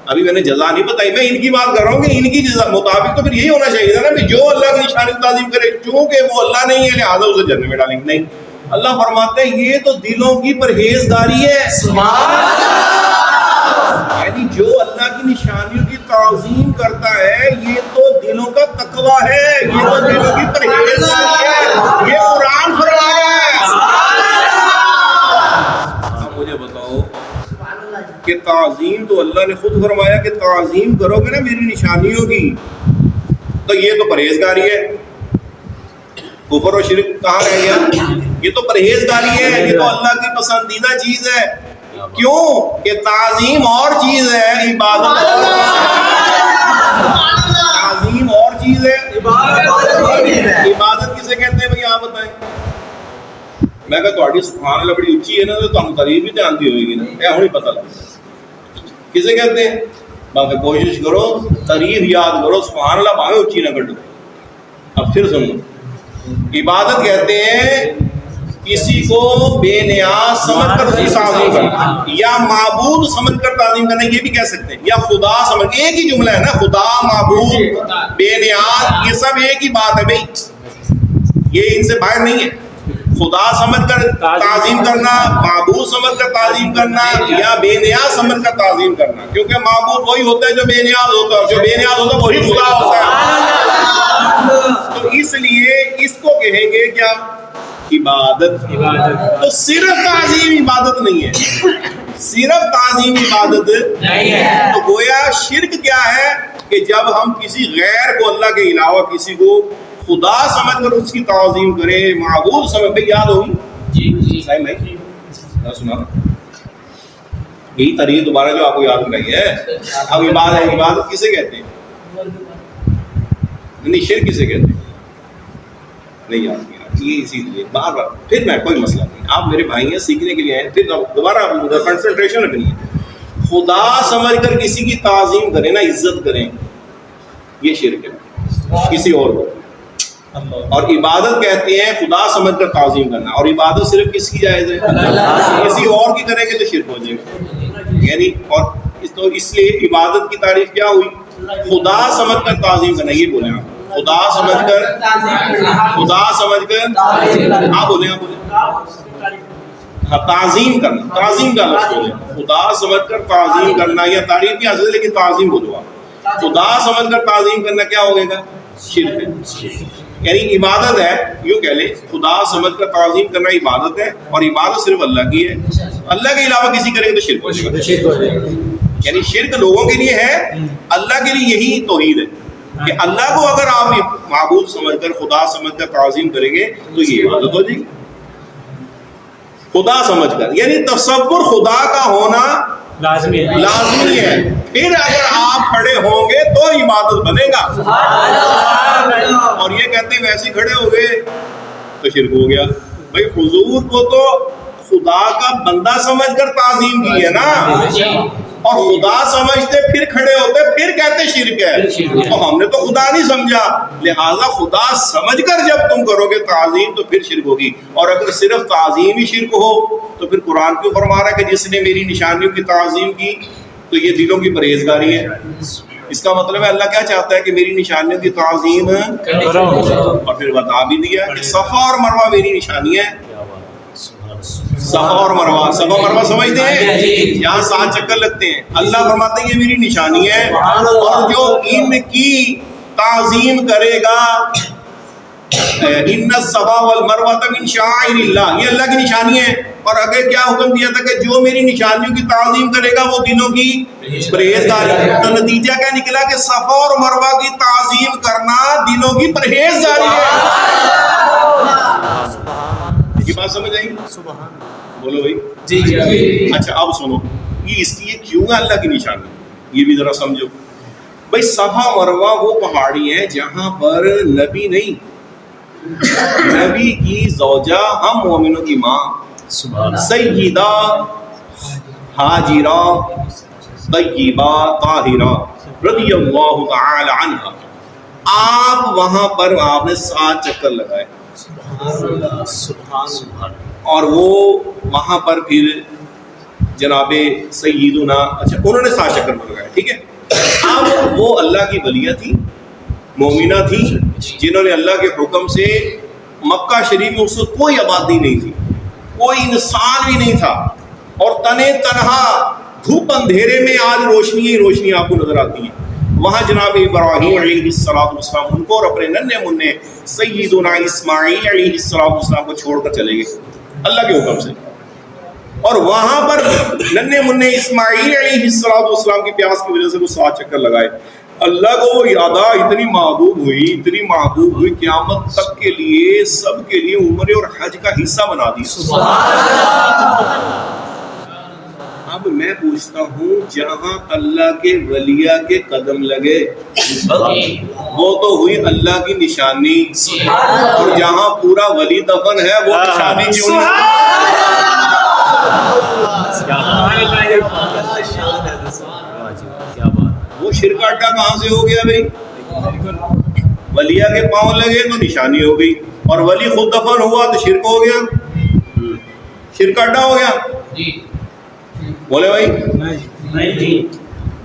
ابھی میں نے جزا نہیں بتائی، میں ان کی بات کر رہا ہوں کہ ان کی جزا مطابق تو پھر یہی ہونا چاہیے تھا نا کہ جو اللہ کی نشانی کی تعظیم کرے، چونکہ وہ اللہ نہیں ہے لہٰذا اسے جہنم میں ڈالیں گے. نہیں، اللہ فرماتے ہیں یہ تو دلوں کی پرہیزگاری ہے. یعنی جو اللہ کی نشانیوں کی تعظیم کرتا ہے یہ تو دلوں کا تقویٰ ہے، یہ تو دلوں کی پرہیزگاری ہے. یہ قرآن فرما رہا ہے. اب مجھے بتاؤ کہ تعظیم تو اللہ نے خود فرمایا کہ تعظیم کرو گے نا میری نشانیوں کی، تو یہ تو پرہیزگاری ہے. کفر و شرک کہاں رہ گیا؟ یہ تو پرہیزگاری ہے، یہ تو اللہ کی پسندیدہ چیز ہے. کیوں کہ تعظیم اور چیز ہے، عبادت تعظیم اور چیز ہے، عبادت کسے کہتے ہیں بھائی آپ بتائیں؟ میں کہا تھوڑی سبحان اللہ بڑی اچھی ہے نا تو تم تعریف بھی جانتی ہوئے گی نا، کیا ہوں نہیں پتہ لگتا کسے کہتے ہیں. باقی کوشش کرو تعریف یاد کرو، سبحان اللہ باہر اچھی نہ کٹو. اب پھر سنو، عبادت کہتے ہیں کسی کو بے نیاز سمجھ کر اس کی تعظیم کرنا، یا معبود سمجھ کر تعظیم کرنا، یہ بھی کہہ سکتے ہیں، یا خدا سمجھ، ایک ہی جملہ ہے نا، خدا، معبود، بے نیاز، یہ سب ایک ہی بات ہے بھائی، یہ ان سے باہر نہیں ہے۔ خدا سمجھ کر تعظیم کرنا، معبود سمجھ کر تعظیم کرنا، یا بے نیاز سمجھ کر تعظیم کرنا، کیونکہ معبود وہی ہوتا ہے جو بے نیاز ہوتا ہے، جو بے نیاز ہوتا ہے وہی خدا ہوتا ہے۔ تو اس لیے اس کو کہیں گے کیا؟ عبادت۔ تو صرف تعظیم عبادت نہیں ہے، صرف تعظیم عبادت نہیں ہے۔ تو گویا شرک کیا ہے کہ جب ہم کسی غیر کو، اللہ کے علاوہ کسی کو خدا سمجھ کر اس کی تعظیم کریں، معبود سمجھ پہ، یاد ہوگی جی صحیح میں سنا یہی طریقہ دوبارہ جو آپ کو یاد کرائی ہے۔ اب عبادت کسے کہتے ہیں؟ نہیں، شرک کسے کہتے ہیں؟ نہیں یاد کیا، یہ اسی لیے بار بار پھر میں، کوئی مسئلہ نہیں، آپ میرے بھائی ہیں، سیکھنے کے لیے آئے، پھر دوبارہ کنسنٹریشن رکھنی ہے۔ خدا سمجھ کر کسی کی تعظیم کریں نا، عزت کریں، یہ شرک ہے کسی اور کو۔ اور عبادت کہتے ہیں خدا سمجھ کر تعظیم کرنا، اور عبادت صرف کس کی جائز ہے؟ کسی اور کی کریں گے تو شرک ہو جائے گا، یعنی اور اس لیے عبادت کی تعریف کیا ہوئی؟ خدا سمجھ کر تعظیم کرنا، یہ بولیں آپ، خدا سمجھ کر، خدا سمجھ کر، آپ بولیں، آپ بولیں، تعظیم کرنا، تعظیم کا لفظ بولیں، خدا سمجھ کر تعظیم کرنا، یا تعریف کی حاصل ہے لیکن تعظیم بولو آپ۔ خدا سمجھ کر تعظیم کرنا کیا ہوگے گا؟ شرک ہے، یعنی عبادت ہے، یوں کہہ لیں خدا سمجھ کر تعظیم کرنا عبادت ہے، اور عبادت صرف اللہ کی ہے، اللہ کے علاوہ کسی کریں گے تو شرک ہو جائے گا۔ یعنی شرک لوگوں کے لیے ہے، اللہ کے لیے یہی توحید ہے کہ اللہ کو اگر آپ معبود سمجھ کر، خدا سمجھ کر تعظیم کریں گے تو یہ عبادت ہو جائے گی۔ خدا سمجھ کر یعنی تصور خدا کا ہونا لازمی ہے، پھر اگر آپ کھڑے ہوں گے تو عبادت بنے گا، اور یہ کہتے ہیں ویسے کھڑے ہو گئے تو شرک ہو گیا۔ بھائی حضور کو تو خدا کا بندہ سمجھ کر تعظیم کی ہے نا، اور خدا سمجھتے پھر کھڑے ہوتے پھر کہتے شرک ہے، تو ہم نے تو خدا نہیں سمجھا، لہٰذا خدا سمجھ کر جب تم کرو گے تعظیم تو پھر شرک ہوگی۔ اور اگر صرف تعظیم ہی شرک ہو تو پھر قرآن کیوں فرما رہا ہے کہ جس نے میری نشانیوں کی تعظیم کی تو یہ دلوں کی پرہیزگاری ہے؟ اس کا مطلب ہے اللہ کیا چاہتا ہے کہ میری نشانیوں کی تعظیم، اور پھر بتا بھی دیا کہ صفا اور مروہ میری نشانی ہے۔ صفا اور مروہ، صفا مروہ سمجھتے ہیں، یہاں 7 چکر لگتے ہیں، اللہ فرماتے ہیں یہ میری نشانی ہے، اور جو ان کی تعظیم کرے گا، ان الصفا والمروہ من شعائر اللہ، یہ اللہ کی نشانی ہے۔ اور اگر کیا حکم دیا تھا کہ جو میری نشانیوں کی تعظیم کرے گا وہ دلوں کی پرہیزگاری، تو نتیجہ کیا نکلا کہ صفا اور مروہ کی تعظیم کرنا دلوں کی پرہیزگاری ہے۔ یہ بات سمجھ آئی؟ بولو بھائی جی۔ اچھا اب سنو، یہ اس کی کیوں ہے اللہ کی نشانی، یہ بھی ذرا سمجھو۔ بھائی صفا مروہ وہ پہاڑی ہیں جہاں پر نبی نہیں، نبی کی زوجہ، ہم مومنوں کی ماں سیدہ ہاجرہ طیبہ طاہرہ رضی اللہ تعالی عنہ، آپ وہاں پر آپ نے 7 چکر لگائے، اور وہ وہاں پر پھر جناب سیدنا، اچھا انہوں نے 7 چکر لگائے، ٹھیک ہے۔ اب وہ اللہ کی ولیہ تھی، مومنہ تھی، جنہوں نے اللہ کے حکم سے، مکہ شریف میں اس وقت کوئی آبادی نہیں تھی، کوئی انسان بھی نہیں تھا، اور تنے تنہا دھوپ اندھیرے میں آج روشنی ہی روشنی آپ کو نظر آتی ہیں۔ وہاں جناب ابراہیم علیہ السلام ان کو اور اپنے ننھے منھے سیدنا اسماعیل علیہ السلام کو چھوڑ کر چلے گئے اللہ کے حکم سے، اور وہاں پر ننھے منھے اسماعیل علیہ السلام کی پیاس کی وجہ سے وہ 7 چکر لگائے۔ اللہ کو وہ یاد اتنی محبوب ہوئی قیامت تک کے لیے سب کے لیے عمرے اور حج کا حصہ بنا دی۔ اب میں پوچھتا ہوں، جہاں اللہ کے ولیہ کے قدم لگے وہ تو ہوئی اللہ کی نشانی، اور جہاں پورا ولی دفن ہے وہ نشانی کیوں وہ شرک اڈا کہاں سے ہو گیا بھائی؟ ولیہ کے پاؤں لگے تو نشانی ہو گئی، اور ولی خود دفن ہوا تو شرک ہو گیا۔ شرک کا اڈا ہو گیا. جی بولے بھائی نہیں جی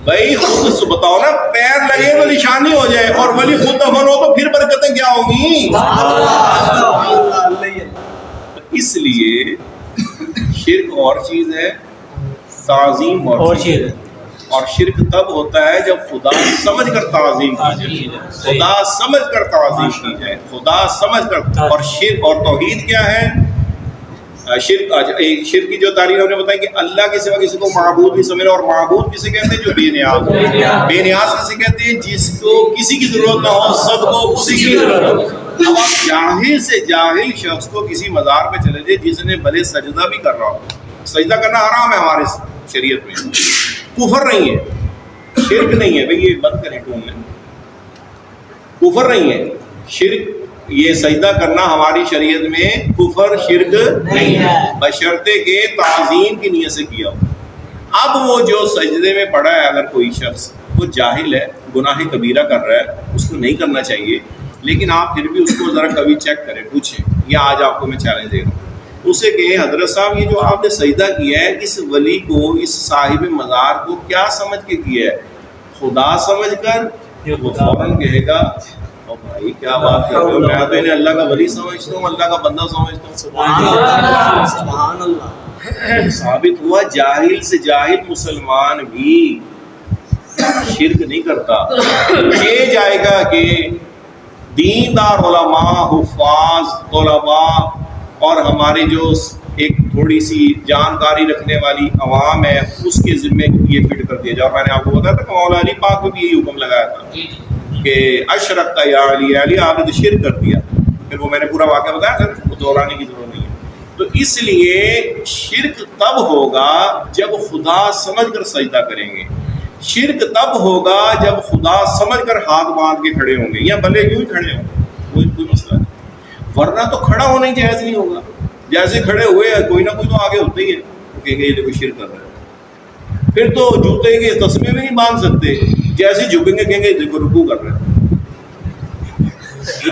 بھائی خود بتاؤ نا, پیر لگے تو نشانی ہو جائے اور ولی خود دفن ہو تو پھر برکتیں کیا ہوں گی. اس لیے شرک اور چیز ہے, تعظیم اور چیز ہے. اور شرک تب ہوتا ہے جب خدا سمجھ کر تعظیم کی جائے, خدا سمجھ کر تعظیم کی جائے, خدا سمجھ کر. اور شرک اور توحید کیا ہے؟ شرک کی جو تعریف ہم نے بتائی کہ اللہ کے سوا کسی کو معبود نہیں سمجھنا. اور معبود کسے کہتے ہیں؟ جو بے نیاز. بے نیاز کسے کہتے ہیں؟ جس کو کسی کی ضرورت نہ ہو, سب کو اسی کی ضرورت ہو. اب آپ جاہل سے جاہل شخص کو کسی مزار پہ چلے جائے جس نے بھلے سجدہ بھی کر رہا ہو, سجدہ کرنا حرام ہے ہمارے شریعت میں, کفر نہیں ہے, شرک نہیں ہے. بھئی یہ بند کریں ٹون میں, کفر نہیں ہے شرک. یہ سجدہ کرنا ہماری شریعت میں کفر شرک نہیں ہے, بشرطے کہ تعظیم کی نیت سے کیا ہو. اب وہ جو سجدے میں پڑا ہے, اگر کوئی شخص وہ جاہل ہے, گناہ کبیرہ کر رہا ہے, اس کو نہیں کرنا چاہیے, لیکن آپ پھر بھی اس کو ذرا کبھی چیک کریں, پوچھیں. یا آج آپ کو میں چیلنج دے رہا ہوں, اسے کہیں حضرت صاحب یہ جو آپ نے سجدہ کیا ہے اس ولی کو, اس صاحب مزار کو کیا سمجھ کے کیا ہے؟ خدا سمجھ کر. وہ فوراً کہے گا او بھائی کیا بات کر رہے ہو, میں تو انہیں اللہ کا ولی سمجھتا ہوں, اللہ کا بندہ سمجھتا ہوں. سبحان اللہ. ثابت ہوا جاہل سے جاہل مسلمان بھی شرک نہیں کرتا. یہ جائے گا کہ دیندار علماء, حفاظ, طلباء اور ہمارے جو ایک تھوڑی سی جانکاری رکھنے والی عوام ہے اس کے ذمے یہ فٹ کر دیا جائے. اور میں نے آپ کو بتایا تھا کہ مولا علی پاک کو بھی یہی حکم لگایا تھا کہ اشرکت یا علی, علی آپ نے تو شرک کر دیا. پھر وہ میں نے پورا واقعہ بتایا تھا, وہ دہرانے کی ضرورت نہیں ہے. تو اس لیے شرک تب ہوگا جب خدا سمجھ کر سجدہ کریں گے. شرک تب ہوگا جب خدا سمجھ کر ہاتھ باندھ کے کھڑے ہوں گے, یا بھلے یوں ہی کھڑے ہوں, کوئی مسئلہ نہیں. ورنہ تو کھڑا ہونا ہی جائز نہیں ہوگا. جیسے کھڑے ہوئے کوئی نہ کوئی تو آگے ہوتا ہی ہے, وہ کہیں گے یہ دیکھو شرک کر رہے ہیں. پھر تو جوتے کے تسمے میں نہیں باندھ سکتے, جیسے جھکیں گے کہیں گے دیکھو رکوع کر رہے ہیں.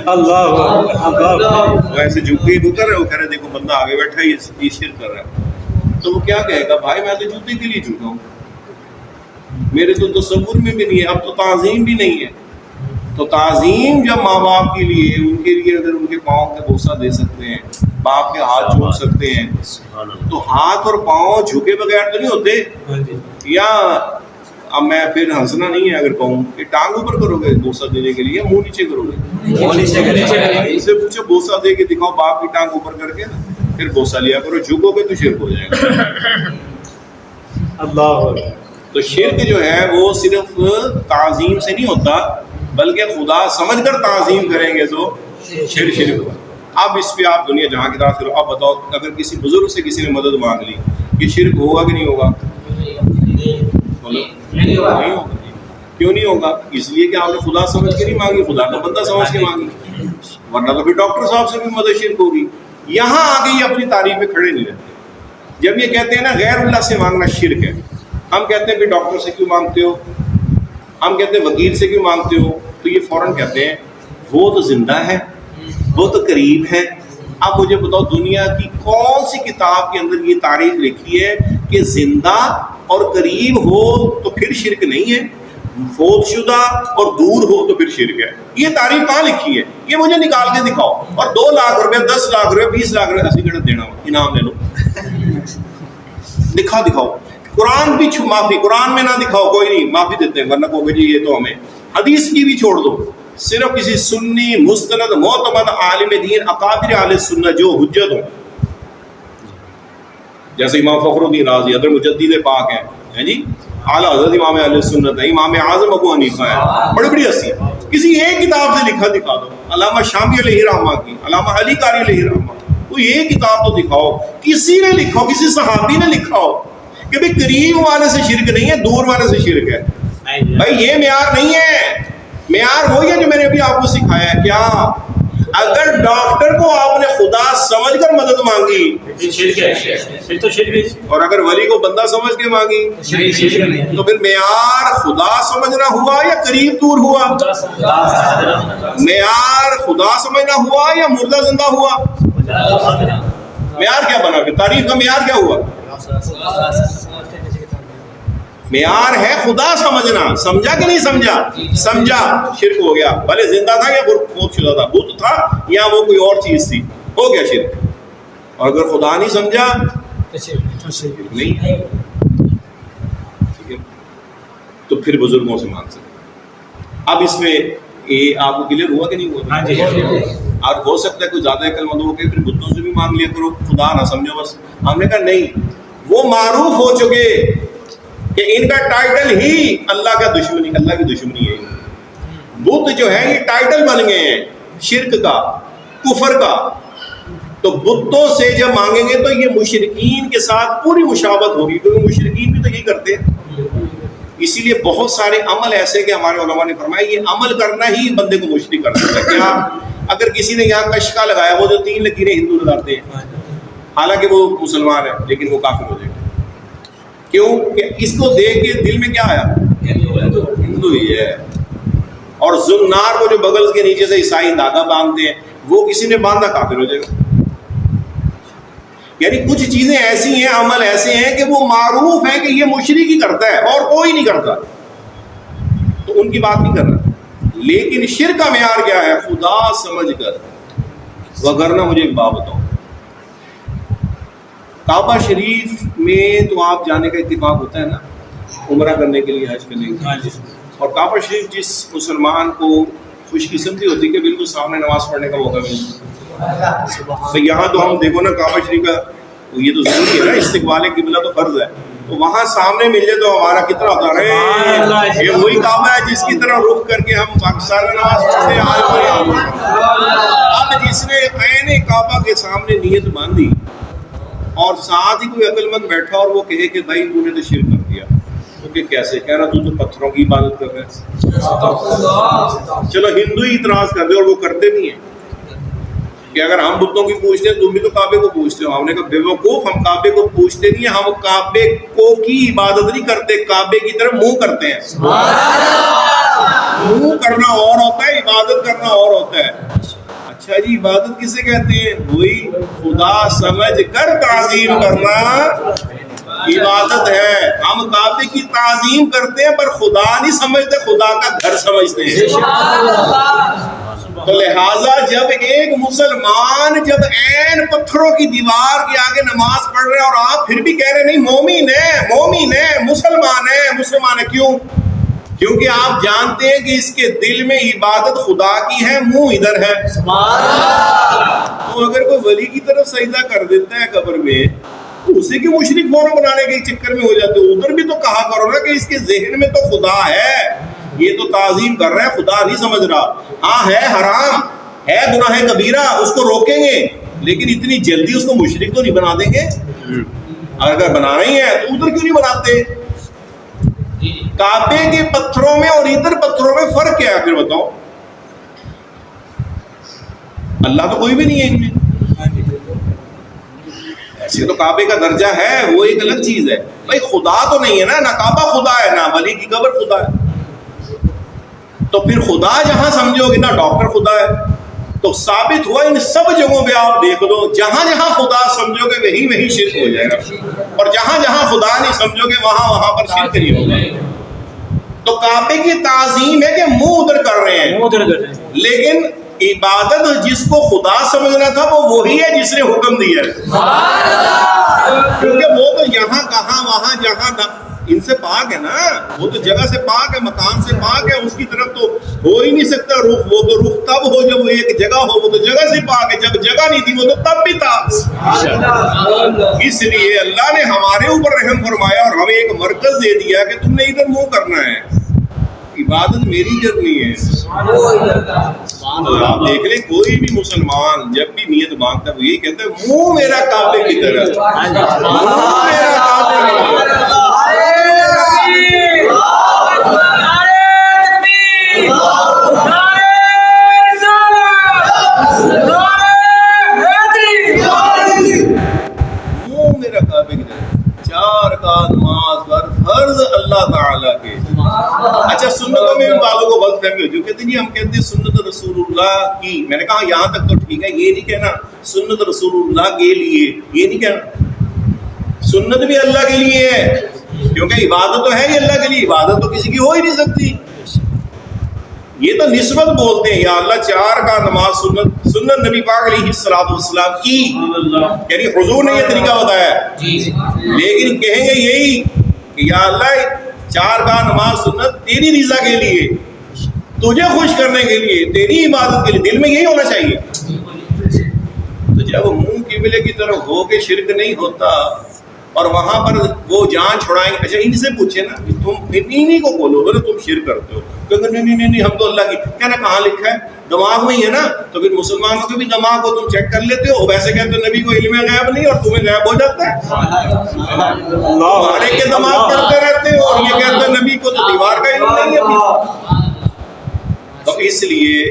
اللہ ایسے جھک کے رک رہے, وہ کہہ رہے دیکھو بندہ آگے بیٹھا ہے یہ شرک کر رہا ہے. تو وہ کیا کہے گا؟ بھائی میں تو جوتے کے لیے جھکا ہوں, میرے تو تصور میں بھی نہیں ہے, اب تو تعظیم بھی نہیں ہے. تو تعظیم جب ماں باپ کے لیے, ان کے لیے اگر ان کے پاؤں کا بوسہ دے سکتے ہیں, باپ کے ہاتھ چھو سکتے ہیں, تو ہاتھ اور پاؤں جھکے بغیر تو نہیں ہوتے. یا اب میں پھر ہنسنا نہیں ہے اگر کہوں کہ ٹانگ اوپر کرو گے بوسہ دینے کے لیے, منہ نیچے کرو گے. ان سے پوچھو بوسہ دے کے دکھاؤ باپ کی ٹانگ اوپر کر کے, پھر بوسہ لیا کرو. جھکو گے تو شرک ہو جائے گا. اللہ. تو شرک جو ہے وہ صرف تعظیم سے نہیں ہوتا, بلکہ خدا سمجھ کر تعظیم کریں گے تو شرک ہوا. اب اس پہ آپ دنیا جہاں کی طرف کرو. اب بتاؤ اگر کسی بزرگ سے کسی نے مدد مانگ لی, یہ شرک ہوگا کہ نہیں ہوگا؟ نہیں ہوگا. کیوں نہیں ہوگا؟ اس لیے کہ آپ نے خدا سمجھ کے نہیں مانگی, خدا کا بندہ سمجھ کے مانگی. ورنہ تو پھر ڈاکٹر صاحب سے بھی مدد شرک ہوگی. یہاں آگے یہ اپنی تعریف میں کھڑے نہیں رہتے. جب یہ کہتے ہیں نا غیر اللہ سے مانگنا شرک ہے, ہم کہتے ہیں کہ ڈاکٹر سے کیوں مانگتے ہو, ہم کہتے ہیں وکیل سے کیوں مانگتے ہو, تو یہ فوراً کہتے ہیں وہ تو زندہ ہے, وہ تو قریب ہے. اب مجھے بتاؤ دنیا کی کون سی کتاب کے اندر یہ تعریف لکھی ہے کہ زندہ اور قریب ہو تو پھر شرک نہیں ہے, فوت شدہ اور دور ہو تو پھر شرک ہے؟ یہ تعریف کہاں لکھی ہے؟ یہ مجھے نکال کے دکھاؤ. اور 2 لاکھ روپے, 10 لاکھ روپے, 20 لاکھ روپے ایسی گڑت دینا ہو, انعام لے لو. دکھاؤ. قرآن بھی معافی, قرآن میں نہ دکھاؤ کوئی نہیں, معافی دیتے ہیں. ورنہ کو جی یہ تو ہمیں حدیث کی بھی چھوڑ دو, صرف کسی سنی مستند معتمد عالم دین اکابر اہل سنت جو حجت ہوں, جیسے امام فخر الدین رازی حضرت مجدد پاک ہیں جی, اعلیٰ حضرت امام اہل سنت ہے, امام اعظم ابو حنیفہ ہے, بڑی بڑی ہستی ہے. کسی ایک کتاب سے لکھا دکھا دو, علامہ شامی علیہ رحمہ کی, علامہ علی قاری علیہ رحمہ, کوئی ایک کتاب تو دکھاؤ. کسی نے لکھا ہو, کسی صحابی نے لکھا ہو کہ بھائی قریب والے سے شرک نہیں ہے, دور والے سے شرک ہے. بھائی یہ معیار نہیں ہے. معیار وہی ہے جو میں نے ابھی آپ کو سکھایا ہے. کیا اگر ڈاکٹر کو آپ نے خدا سمجھ کر مدد مانگی اور اگر ولی کو بندہ سمجھ کے مانگی تو پھر معیار خدا سمجھنا ہوا یا قریب دور ہوا؟ معیار خدا سمجھنا ہوا یا مردہ زندہ ہوا؟ معیار کیا بنا پھر؟ تعریف کا معیار کیا ہوا؟ معیار ہے خدا سمجھنا. سمجھا کہ نہیں سمجھا؟ سمجھا، شرک ہو گیا. بھلے زندہ تھا یا فوت شدہ تھا، بت تھا یا وہ کوئی اور چیز تھی، ہو گیا شرک. اور اگر خدا نہیں سمجھا نہیں ہے، ٹھیک ہے، تو پھر بزرگوں سے مانگ سکتے. اب اس میں یہ آپ کو کلیئر ہوا کہ نہیں ہوا؟ اور ہو سکتا ہے کوئی زیادہ عقل مند ہو کے پھر بتوں سے بھی مانگ لیا کرو، خدا نہ سمجھو بس. ہم نے کہا نہیں، وہ معروف ہو چکے کہ ان کا ٹائٹل ہی اللہ کا دشمنی، اللہ کی دشمنی ہے. بت جو ہے یہ ٹائٹل بن گئے ہیں شرک کا، کفر کا. تو بتوں سے جب مانگیں گے تو یہ مشرکین کے ساتھ پوری مشابہت ہوگی، کیونکہ مشرکین بھی تو یہی کرتے ہیں. اسی لیے بہت سارے عمل ایسے کہ ہمارے علماء نے فرمایا یہ عمل کرنا ہی بندے کو مشرک کر دیتا ہے. کیا؟ اگر کسی نے یہاں کشکا لگایا، وہ جو 3 لکیریں ہندو لگاتے ہیں، حالانکہ وہ مسلمان ہے لیکن وہ کافر ہو جائے گا. کیوں؟ کہ اس کو دیکھ کے دل میں کیا آیا؟ ہندو ہی ہے. اور زنار کو جو بغل کے نیچے سے عیسائی دھاگا باندھتے ہیں، وہ کسی نے باندھا کافر ہو جائے گا. یعنی کچھ چیزیں ایسی ہیں، عمل ایسے ہیں کہ وہ معروف ہیں کہ یہ مشرک ہی کرتا ہے اور کوئی نہیں کرتا، تو ان کی بات نہیں کرنا. لیکن شرک کا معیار کیا ہے؟ خدا سمجھ کر. وگرنہ مجھے ایک بات بتاؤ، کعبہ شریف میں تو آپ جانے کا اتفاق ہوتا ہے نا عمرہ کرنے کے لیے، حج کرنے کے لیے. اور کعبہ شریف جس مسلمان کو خوش قسمتی ہوتی ہے کہ بالکل سامنے نماز پڑھنے کا موقع ملتا ہے. تو یہاں تو ہم دیکھو نا کعبہ شریف کا یہ تو ضروری ہے نا، استقبال قبلہ تو فرض ہے. تو وہاں سامنے مل جائے تو ہمارا کتنا ہوتا ہے، یہ وہی کعبہ ہے جس کی طرح رخ کر کے ہم پاکستان میں نماز پڑھتے ہیں. اب جس نے عین کعبہ کے سامنے نیت باندھی اور ساتھ ہی کوئی عقل مند بیٹھا اور وہ کہے کہ بھائی تو نے تو شرک کر دیا، تو کہ کیسے؟ کہہ رہا تو پتھروں کی عبادت کر رہے ہیں. چلو ہندو ہی اعتراض کر دے، اور وہ کرتے بھی ہیں کہ اگر ہم بتوں کی پوچھتے ہیں تم بھی تو کعبے کو پوچھتے ہو. ہم نے کہا بے وقوف، ہم کعبے کو پوچھتے نہیں ہیں، ہم کعبے کو کی عبادت نہیں کرتے، کعبے کی طرف منہ کرتے ہیں. منہ کرنا اور ہوتا ہے، عبادت کرنا اور ہوتا ہے. اچھا جی، عبادت کسے کہتے ہیں؟ وہی خدا سمجھ کر تعظیم کرنا عبادت ہے. ہم کعبے کی تعظیم کرتے ہیں پر خدا نہیں سمجھتے، خدا کا گھر سمجھتے ہیں. تو لہٰذا جب ایک مسلمان جب عین پتھروں کی دیوار کے آگے نماز پڑھ رہے ہیں اور آپ پھر بھی کہہ رہے نہیں مومن ہے مسلمان ہے، کیوں؟ کیونکہ آپ جانتے ہیں کہ اس کے دل میں عبادت خدا کی ہے، منہ ادھر ہے. تو اگر کوئی ولی کی طرف سجدہ کر دیتا ہے قبر میں، تو اسے کی مشرک فوراً بنانے کے چکر میں ہو جاتے ہو. ادھر بھی تو کہا کرو نا کہ اس کے ذہن میں تو خدا ہے، یہ تو تعظیم کر رہا ہے، خدا نہیں سمجھ رہا. ہاں ہے حرام، ہے گناہ کبیرہ، اس کو روکیں گے، لیکن اتنی جلدی اس کو مشرک تو نہیں بنا دیں گے. اگر بنانا ہی ہے تو ادھر کیوں نہیں بناتے؟ کعبے کے پتھروں میں اور ادھر پتھروں میں فرق کیا ہے پھر بتاؤ؟ اللہ تو کوئی بھی نہیں ہے ان میں. ایسے تو کعبے کا درجہ ہے، وہ ایک الگ چیز ہے. بھائی خدا تو نہیں ہے نا، نہ کعبہ خدا ہے نہ ولی کی قبر خدا ہے. تو پھر خدا جہاں سمجھو گے نا ڈاکٹر خدا ہے، تو ثابت ہوا ان سب جگہوں پہ آپ دیکھ لو، جہاں جہاں خدا سمجھو گے وہی شرک ہو جائے گا، اور جہاں جہاں خدا نہیں سمجھو گے وہاں پر شرک نہیں ہوگا. تو کعبے کی تعظیم ہے کہ منہ ادھر کر رہے ہیں، لیکن عبادت جس کو خدا سمجھنا تھا وہ وہی ہے جس نے حکم دیا ہے. کیونکہ وہ تو یہاں کہاں وہاں جہاں ان سے پاک ہے نا، وہ تو جگہ سے پاک ہے، مکان سے پاک ہے، اس کی طرف تو ہو ہی نہیں سکتا رخ. وہ تو رخ تب ہو جب وہ ایک جگہ ہو، وہ تو جگہ سے پاک ہے. جب جگہ نہیں تھی وہ تو تب بھی تھا. اس لیے اللہ نے ہمارے اوپر رحم فرمایا اور ہمیں ایک مرکز دے دیا کہ تم نے ادھر منہ کرنا ہے. عبادت میری کرنی ہے. تو آپ دیکھ لیں کوئی بھی مسلمان جب بھی نیت مانگتا ہے وہ یہی کہتا ہے منہ میرا کعبے کی طرف، منہ میرا کعبے کی طرف. میرا کعبے کی طرف 4 رکعت نماز فرض اللہ تعالیٰ کے. اچھا سنتوں میں بھی بعضوں کو غلط فہمی ہو جو کہتے ہیں جی ہم کہتے ہیں سنت رسول اللہ کی. میں نے کہا یہاں تک تو ٹھیک ہے, یہ نہیں کہنا سنت رسول اللہ کے لیے, یہ نہیں کہنا. سنت بھی اللہ کے لیے ہے, کیونکہ عبادت تو ہے ہی اللہ کے لیے, عبادت تو کسی کی ہو ہی نہیں سکتی. یہ تو نسبت بولتے ہیں, یا اللہ 4 کا نماز سنت نبی پاک علیہ الصلوۃ والسلام کی, یعنی حضور نے یہ طریقہ بتایا ہے. لیکن کہیں گے یہی کہ یا اللہ 4 کا نماز سنت تیری رضا کے لیے, تجھے خوش کرنے کے لیے, تیری عبادت کے لیے, دل میں یہی ہونا چاہیے. تو جب منہ قبلے کی طرف ہو کے شرک نہیں ہوتا اور وہاں پر وہ جان چھڑائیں گے, اچھا ان سے پوچھے نا تم انہیں کو بولو بولے تم شرک کرتے ہو, کیونکہ نہیں ہم تو اللہ کی, کہنا کہاں لکھا ہے, دماغ میں ہی ہے نا. تو پھر مسلمانوں کے بھی دماغ کو تم چیک کر لیتے ہو, ویسے کہتے ہو نبی کو علم غیب نہیں اور تمہیں غیب ہو جاتا ہے. ہمارے کے دماغ کرتے رہتے ہو اور یہ کہتے ہیں نبی کو تو دیوار کا علم نہیں ہے. تو اس لیے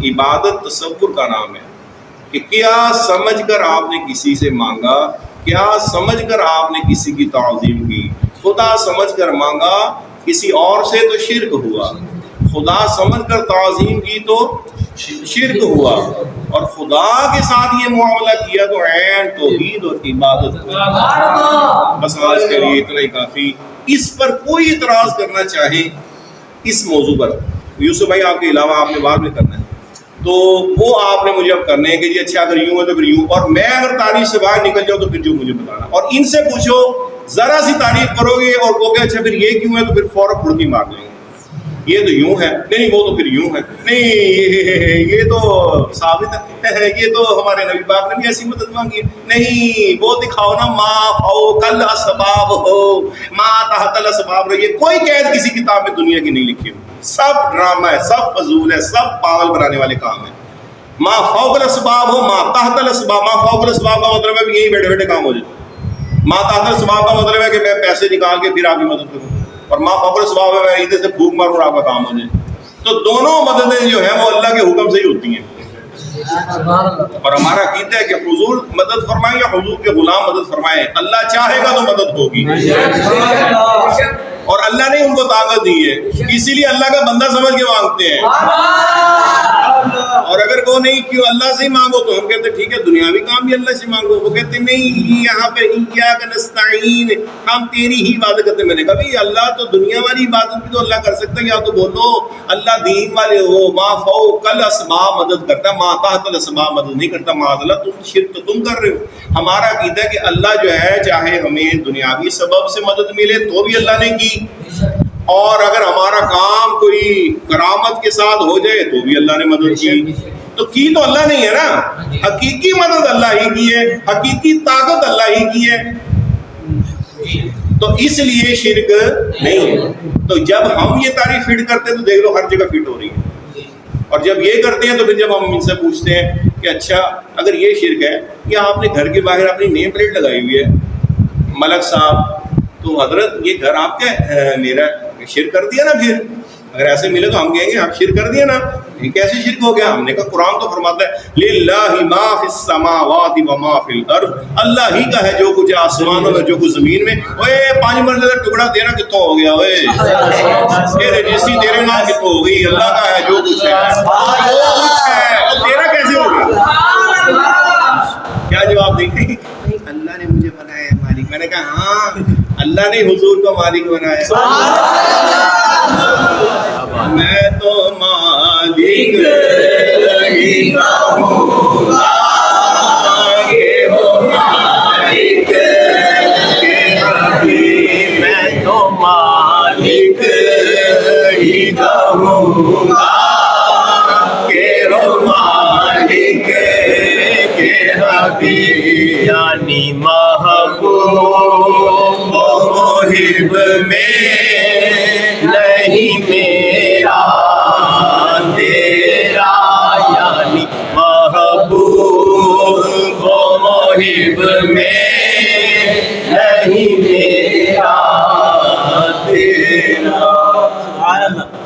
عبادت تصور کا نام ہے کہ کیا سمجھ کر آپ نے کسی سے مانگا, کیا سمجھ کر آپ نے کسی کی تعظیم کی. خدا سمجھ کر مانگا کسی اور سے تو شرک ہوا, خدا سمجھ کر تعظیم کی تو شرک ہوا, اور خدا کے ساتھ یہ معاملہ کیا تو عین توحید اور عبادت. بس آج کے لیے اتنا ہی کافی. اس پر کوئی اعتراض کرنا چاہے اس موضوع پر, یوسف بھائی آپ کے علاوہ آپ نے بعد میں کرنا ہے, تو وہ آپ نے مجھے اب کرنے ہیں کہ جی اچھا اگر یوں ہے تو پھر یوں, اور میں اگر تعریف سے باہر نکل جاؤں تو پھر جو مجھے بتانا. اور ان سے پوچھو ذرا سی تعریف کرو گے اور وہ کہ اچھا پھر یہ کیوں ہے تو پھر فوراً پھڑکی مار لیں گے, یہ تو یوں ہے, نہیں وہ تو پھر یوں ہے, نہیں یہ تو ثابت ہے, یہ تو ہمارے نبی پاک نے بھی ایسی مدد مانگی ہے, نہیں وہ دکھاؤ نا ما فوق الاسباب ہو ما تحت الاسباب رہی ہے. کوئی قید کسی کتاب میں دنیا کی نہیں لکھی ہوئی, سب ڈرامہ ہے, سب فضول ہے, سب پاگل بنانے والے کام ہیں. ما فوق الاسباب ہو ما تحت الاسباب, ما فوق الاسباب کا مطلب ہے کہ یہی بیٹھے بیٹھے کام ہو جائے, ما تحت الاسباب کا مطلب ہے کہ میں پیسے نکال کے پھر آپ کی مدد کروں, اور ما فوق الاسباب ہے میں ادھر سے پھونک ماروں اور آپ کا کام ہو جائے. تو دونوں مددیں جو ہیں وہ اللہ کے حکم سے ہی ہوتی ہیں. اور ہمارا عقیدہ ہے کہ حضور مدد فرمائیں یا حضور کے غلام مدد فرمائیں, اللہ چاہے گا تو مدد ہوگی, اور اللہ نے ان کو طاقت دی ہے, اسی لیے اللہ کا بندہ سمجھ کے مانگتے ہیں. اور اگر وہ نہیں کیوں اللہ سے ہی مانگو تو ہم کہتے ہیں ٹھیک ہے دنیاوی کام بھی اللہ سے مانگو. وہ کہتے ہیں نہیں یہاں پہ ایاک نستعین, ہم تیری ہی عبادت کرتے ہیں. میں نے کہا بھی اللہ تو دنیا والی عبادت بھی تو اللہ کر سکتا ہے, یا تو بولو اللہ دین والے ہو, ما فوق الاسباب مدد کرتا ہے, ما تحت الاسباب مدد نہیں کرتا. معاذ اللہ تم شرک تو تم کر رہے ہو. ہمارا عقیدہ ہے کہ اللہ جو ہے چاہے ہمیں دنیاوی سبب سے مدد ملے تو بھی اللہ نے کی, اور اگر ہمارا کام کوئی کرامت کے ساتھ ہو جائے تو بھی اللہ نے مدد کی. تو کی تو اللہ نہیں ہے نا, حقیقی مدد اللہ ہی کی ہے, حقیقی طاقت اللہ ہی کی ہے. تو اس لیے شرک نہیں ہے. تو جب ہم یہ تعریف فٹ کرتے ہیں تو دیکھ لو ہر جگہ فٹ ہو رہی ہے, اور جب یہ کرتے ہیں تو پھر جب ہم ان سے پوچھتے ہیں کہ اچھا اگر یہ شرک ہے, یا آپ نے گھر کے باہر اپنی نیم پلیٹ لگائی ہوئی ہے ملک صاحب, تو حضرت یہ گھر آپ کا میرا, شرک کر دیا نا. پھر اگر ایسے ملے تو ہم کہیں گے آپ شرک کر دیا نا, یہ کیسے شرک ہو گیا؟ ہم نے کہا قرآن تو فرماتا ہے للہ ما فی السماوات و ما فی الارض, اللہ ہی کا ہے جو کچھ آسمانوں میں جو کچھ زمین میں. اوے 5 مرتبہ ٹکڑا دینا کتوں ہو گیا, اوے یہ رجسٹری تیرے نام کتوں ہو گئی, اللہ کا ہے جو کچھ ہے, جو کچھ ہے تیرا کیسے ہو گیا؟ کیا جواب دیں گے؟ اللہ نے مجھے بنایا ہے مالک. میں نے کہا ہاں اللہ نے حضور کو مالک بنایا, میں تو مالک ہی کہوں گا, یہ ہو مالک کے حبیب, میں تو مالک ہی کہوں گا, یہ ہو مالک کے حبیب. یعنی محبوب و محب میں نہیں میرا تیرا, یعنی محبوب و محب میں نہیں میرا تیرا.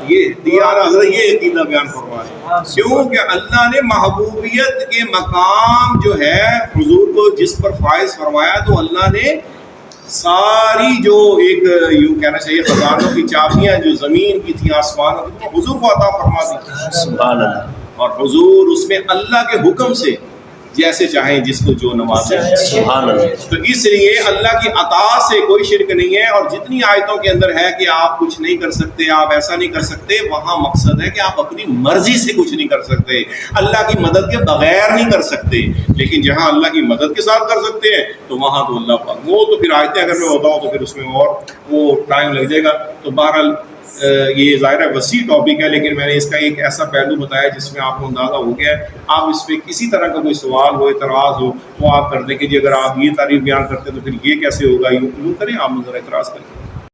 یہ دیارہ حضرت یہ عقیدہ بیان فرما ہے, کیونکہ اللہ نے محبوبیت کے مقام جو ہے حضور کو جس پر فائز فرمایا, تو اللہ نے ساری جو ایک یوں کہنا چاہیے خزانوں کی چابیاں جو زمین کی تھیں آسمانوں کی تو حضور کو عطا فرما دی. سبحان اللہ. اور حضور اس میں اللہ کے حکم سے جیسے چاہیں جس کو جو نوازے. سبحان اللہ. تو اس لیے اللہ کی عطا سے کوئی شرک نہیں ہے. اور جتنی آیتوں کے اندر ہے کہ آپ کچھ نہیں کر سکتے، آپ ایسا نہیں کر سکتے، وہاں مقصد ہے کہ آپ اپنی مرضی سے کچھ نہیں کر سکتے، اللہ کی مدد کے بغیر نہیں کر سکتے. لیکن جہاں اللہ کی مدد کے ساتھ کر سکتے ہیں تو وہاں تو اللہ پاک وہ تو پھر آیتیں اگر میں بتاؤں تو پھر اس میں اور وہ ٹائم لگ جائے گا. تو بہرحال یہ ظاہر ہے وسیع ٹاپک ہے، لیکن میں نے اس کا ایک ایسا پہلو بتایا جس میں آپ کو اندازہ ہو گیا ہے. آپ اس پہ کسی طرح کا کوئی سوال ہو، اعتراض ہو، وہ آپ کر دیں کہ جی اگر آپ یہ تعریف بیان کرتے ہیں تو پھر یہ کیسے ہوگا، یوں کریں آپ ذرا اعتراض کریں.